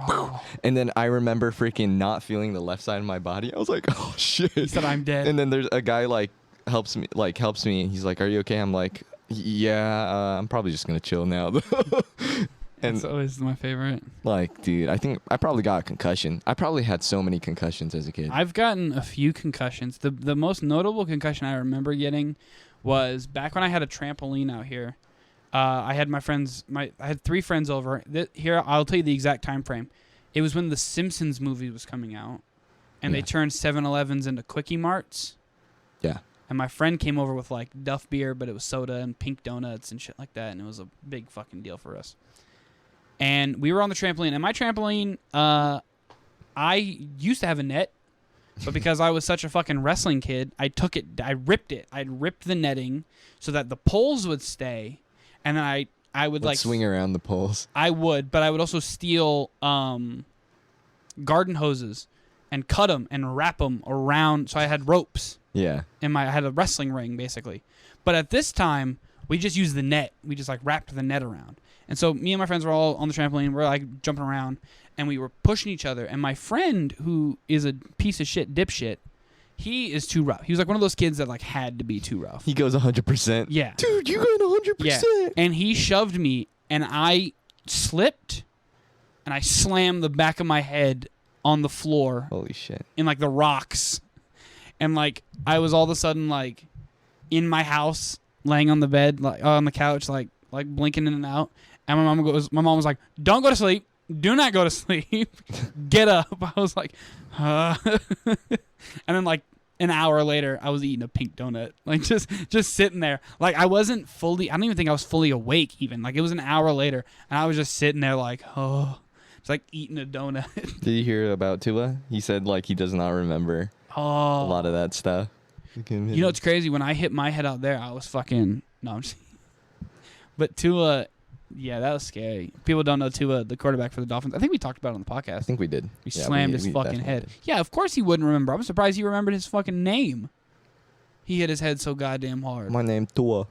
go, and then I remember freaking not feeling the left side of my body. I was like, oh shit. He said, I'm dead. And then there's a guy helps me, and he's like, are you okay? I'm like, yeah, I'm probably just gonna chill now. And that's always my favorite. Like, dude, I think I probably got a concussion. I probably had so many concussions as a kid. I've gotten a few concussions. The most notable concussion I remember getting was back when I had a trampoline out here. I had I had 3 friends over. Here, I'll tell you the exact time frame. It was when the Simpsons movie was coming out, and they turned 7-Elevens into Quickie Marts. Yeah. And my friend came over with like Duff beer, but it was soda and pink donuts and shit like that, and it was a big fucking deal for us. And we were on the trampoline, and my trampoline, I used to have a net, but because I was such a fucking wrestling kid, I ripped it. I ripped the netting so that the poles would stay, and then I would like swing around the poles. I would, but I would also steal garden hoses and cut them and wrap them around. So I had ropes. Yeah. I had a wrestling ring basically, but at this time we just used the net. We just like wrapped the net around. And so me and my friends were all on the trampoline. We're like jumping around, and we were pushing each other. And my friend, who is a piece of shit dipshit, he is too rough. He was like one of those kids that like had to be too rough. He goes 100%. Yeah. Dude, you going 100%. Yeah. And he shoved me, and I slipped, and I slammed the back of my head on the floor. Holy shit. In like the rocks. And like I was all of a sudden like in my house, laying on the bed, like on the couch, like blinking in and out. And my mom was like, don't go to sleep. Do not go to sleep. Get up. I was like, And then like an hour later, I was eating a pink donut. Like just sitting there. Like I don't even think I was fully awake even. Like it was an hour later, and I was just sitting there like, oh, it's like eating a donut. Did you hear about Tua? He said like he does not remember a lot of that stuff. You know, it's crazy. When I hit my head out there, I was fucking, no, I'm just, but Tua, yeah, that was scary. People don't know Tua, the quarterback for the Dolphins. I think we talked about it on the podcast. I think we did. We slammed his fucking head. Did. Yeah, of course he wouldn't remember. I'm surprised he remembered his fucking name. He hit his head so goddamn hard. My name Tua.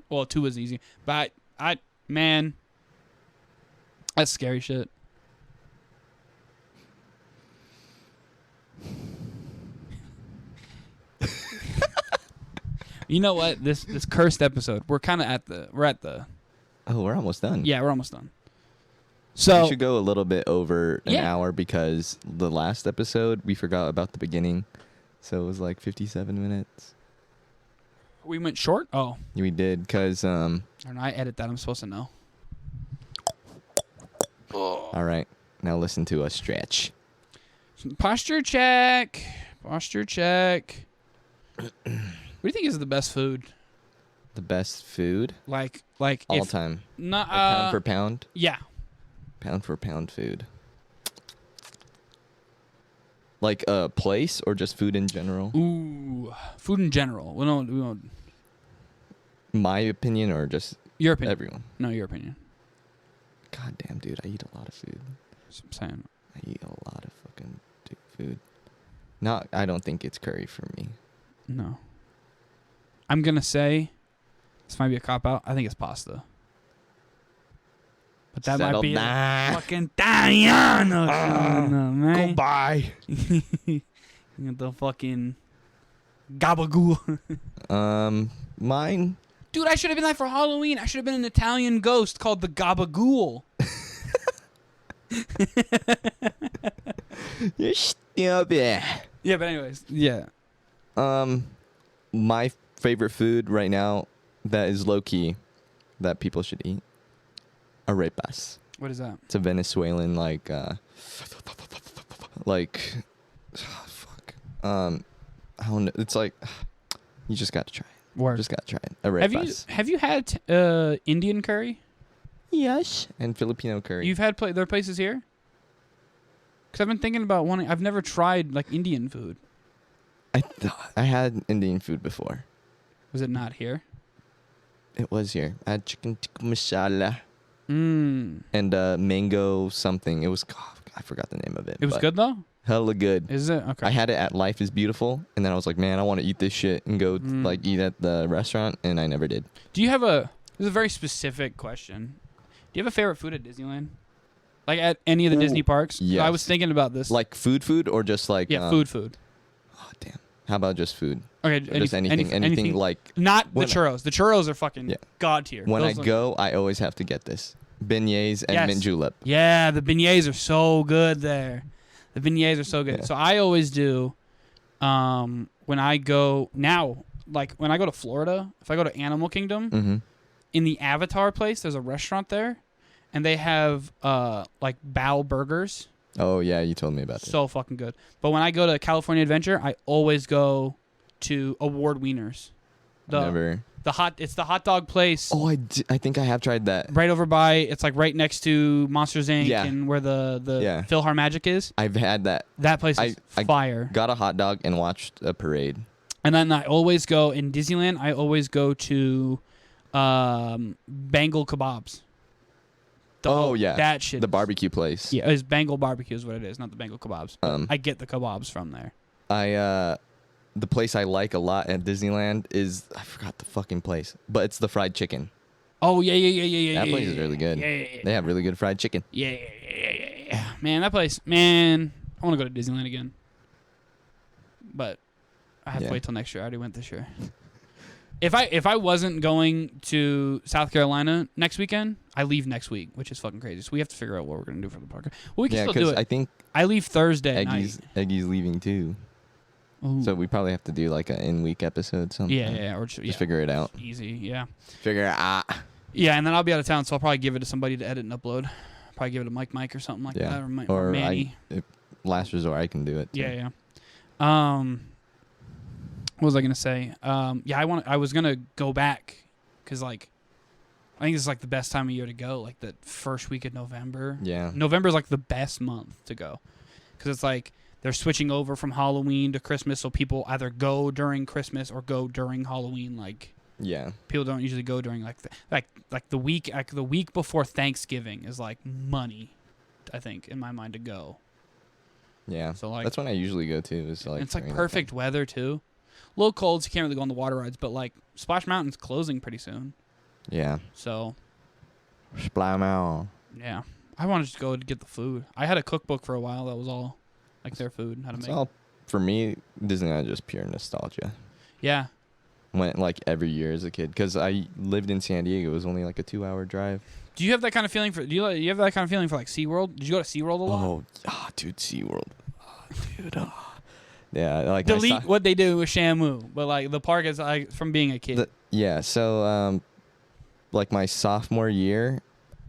Well, Tua's easy. But man, that's scary shit. You know what? This cursed episode, we're at the. Oh, we're almost done. Yeah, we're almost done. So we should go a little bit over an hour because the last episode we forgot about the beginning, so it was like 57 minutes. We went short. Oh, we did because I edit that. I'm supposed to know. All right, now listen to us stretch. Posture check. Posture check. What do you think is the best food? The best food? Like all time. Not pound for pound? Yeah. Pound for pound food. Like a place or just food in general? Ooh, food in general. We don't. My opinion or just Your opinion. Everyone. No, your opinion. God damn, dude, I eat a lot of food. That's what I'm saying. I eat a lot of fucking food. I don't think it's curry for me. No. I'm going to say, this might be a cop-out, I think it's pasta. But that might be fucking Diana. Man. Goodbye. The fucking gabagool. Mine. Dude, I should have been that for Halloween. I should have been an Italian ghost called the gabagool. You're stupid. Yeah, but anyways, yeah. My favorite food right now that is low key that people should eat. Arepas. What is that? It's a Venezuelan fuck. I don't know. It's like you just got to try it. Word. Just got to try it. Arepas. Have you had Indian curry? Yes. And Filipino curry. You've had there are places here? Because I've been thinking about wanting. I've never tried like Indian food. I had Indian food before. Was it not here? It was here. I had chicken tikka masala. And mango something. It was, I forgot the name of it. It was good though? Hella good. Is it? Okay. I had it at Life is Beautiful, and then I was like, man, I want to eat this shit and go eat at the restaurant, and I never did. Do you have this is a very specific question. Do you have a favorite food at Disneyland? Like at any of the Disney parks? Yes. I was thinking about this. Like food or just like... Yeah, food. Oh, damn. How about just food? Okay. Just anything like... Not the churros. The churros are fucking god tier. When I go, I always have to get this. Beignets and mint julep. Yeah, the beignets are so good there. The beignets are so good. Yeah. So I always do, when I go now, like when I go to Florida, if I go to Animal Kingdom, in the Avatar place, there's a restaurant there, and they have like Bao burgers. Oh yeah, you told me about that. So fucking good. But when I go to California Adventure, I always go to Award Wieners. It's the hot dog place. Oh, I think I have tried that. Right over by, it's like right next to Monsters Inc. and where the Philhar Magic is. I've had that. That place is fire. I got a hot dog and watched a parade. And then I always go, in Disneyland, I always go to Bengal Kebabs. That shit. The barbecue place. Yeah, it's Bengal Barbecue is what it is, not the Bengal Kebabs. I get the kebabs from there. The place I like a lot at Disneyland is, I forgot the fucking place, but it's the fried chicken. Oh, yeah. That place is really good. Yeah. They have really good fried chicken. Yeah. Man, that place, man, I want to go to Disneyland again. But I have to wait till next year. I already went this year. If I wasn't going to South Carolina next weekend, I leave next week, which is fucking crazy. So we have to figure out what we're going to do for the park. Well, we can still do it. I think I leave Thursday night. Eggy's leaving too. Ooh. So we probably have to do like an in-week episode. Something. Yeah. Or just figure it out. Easy, yeah. Figure it out. Yeah, and then I'll be out of town, so I'll probably give it to somebody to edit and upload. Probably give it to Mike or something like that, or Manny. If last resort, I can do it too. Yeah. What was I gonna say? I was gonna go back because like I think this is like the best time of year to go, like the first week of November. Yeah. November is like the best month to go because it's like they're switching over from Halloween to Christmas, so people either go during Christmas or go during Halloween. Like, yeah, people don't usually go during like the week before Thanksgiving is like money, I think, in my mind to go. Yeah, so like that's when I usually go too. It's like perfect weather too. A little cold, so you can't really go on the water rides, but like Splash Mountain's closing pretty soon. Yeah. So. Splash Mountain. Yeah, I wanted to go to get the food. I had a cookbook for a while that was all. Like their food, how to make. All, for me, Disneyland is just pure nostalgia. Yeah. Went like every year as a kid because I lived in San Diego. It was only like a 2-hour drive. Do you have that kind of feeling for? You have that kind of feeling for like SeaWorld? Did you go to SeaWorld a lot? Oh, dude, SeaWorld. Oh, dude. Yeah, like delete what they do with Shamu, but like the park is like from being a kid. So like my sophomore year,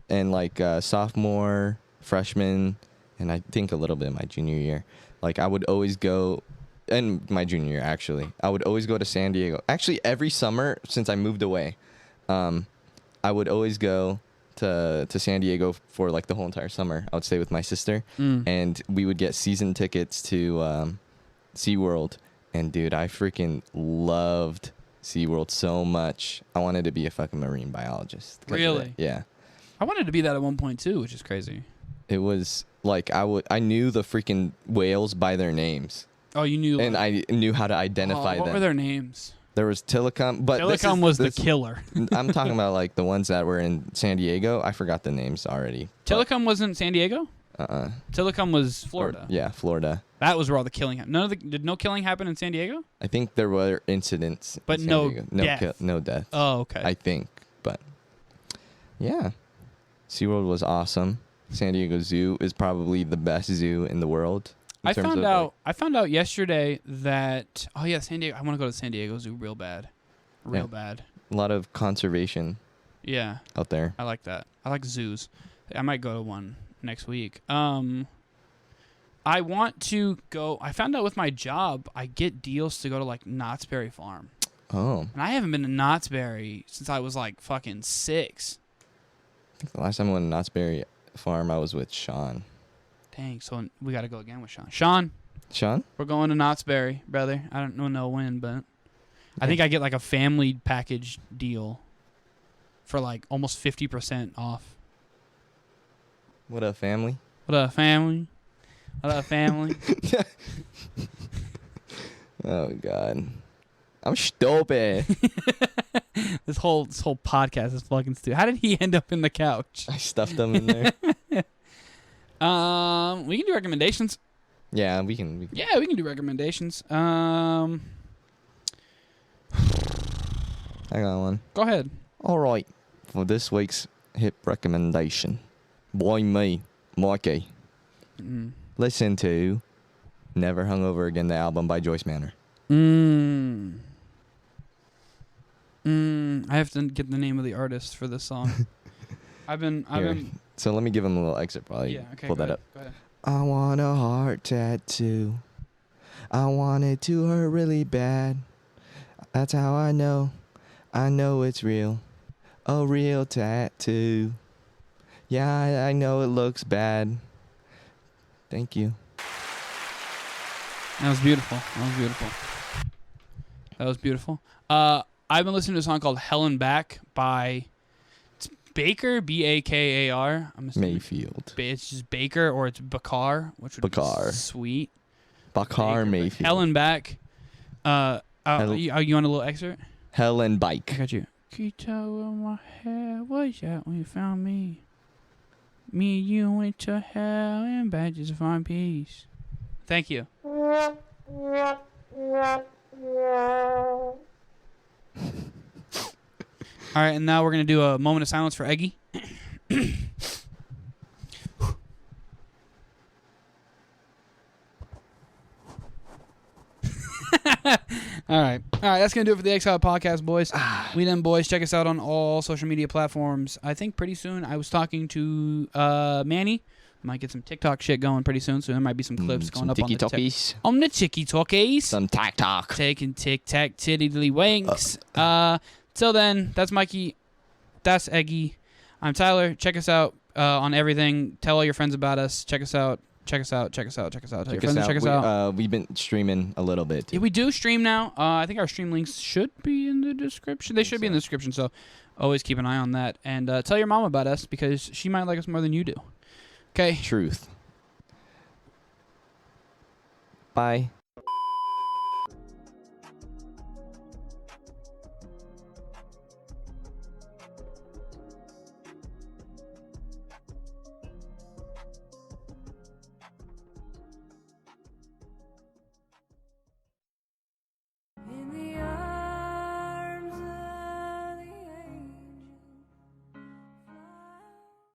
and like sophomore, freshman. And I think a little bit in my junior year. Like, I would always go, and my junior year, actually. I would always go to San Diego. Actually, every summer since I moved away, I would always go to San Diego for, like, the whole entire summer. I would stay with my sister, and we would get season tickets to SeaWorld. And, dude, I freaking loved SeaWorld so much. I wanted to be a fucking marine biologist. Really? Yeah. I wanted to be that at one point too, which is crazy. It was like I knew the freaking whales by their names. Oh, you knew. And I knew how to identify them. What were their names? There was Tilikum, but Tilikum was the killer. I'm talking about like the ones that were in San Diego. I forgot the names already. Tilikum wasn't San Diego? Tilikum was Florida. Yeah, Florida. That was where all the killing happened. Did no killing happen in San Diego? I think there were incidents. But no death. No death. Oh, okay. I think, but yeah. SeaWorld was awesome. San Diego Zoo is probably the best zoo in the world. I found out yesterday that San Diego. I want to go to San Diego Zoo real bad, bad. A lot of conservation. Yeah. Out there. I like that. I like zoos. I might go to one next week. I want to go. I found out with my job, I get deals to go to like Knott's Berry Farm. Oh. And I haven't been to Knott's Berry since I was like fucking 6. I think the last time I went to Knott's Berry Farm, I was with Sean. Dang, so we got to go again with Sean. Sean? We're going to Knott's Berry, brother. I don't know when, but I think I get like a family package deal for like almost 50% off. What up, family? What up, family? What up, family? Oh, God. I'm stupid. This whole podcast is fucking stupid. How did he end up in the couch? I stuffed him in there. We can do recommendations. Yeah, we can. Yeah, we can do recommendations. I got one. Go ahead. All right. For this week's hip recommendation, boy me, Mikey. Listen to Never Hungover Again, the album by Joyce Manor. I have to get the name of the artist for this song. I've been. So let me give him a little excerpt while you pull that up. Go ahead. I want a heart tattoo. I want it to hurt really bad. That's how I know it's real. A real tattoo. Yeah, I know it looks bad. Thank you. That was beautiful. I've been listening to a song called Hell and Back by Baker, Bakar. I'm assuming Mayfield. It's just Baker, or it's Bakar, which would be sweet. Bakar Mayfield. Hell and Back. You want a little excerpt? Hell and Bike. I got you. Can you tell where my hair was at when you found me? Me and you went to hell and back just to find peace. Thank you. All right, and now we're going to do a moment of silence for Eggy. All right, that's going to do it for the EggSalad podcast, boys. We them boys. Check us out on all social media platforms. I think pretty soon I was talking to Manny. Might get some TikTok shit going pretty soon, so there might be some clips going up on the TikTokies. Some TikTok. Taking tic-tac tiddly winks. Till then, that's Mikey. That's Eggy. I'm Tyler. Check us out on everything. Tell all your friends about us. Check us out. Tell your friends to check us out. We've been streaming a little bit. Yeah, we do stream now. I think our stream links should be in the description. They should be in the description, so always keep an eye on that. And tell your mom about us, because she might like us more than you do. Okay. Truth. Bye.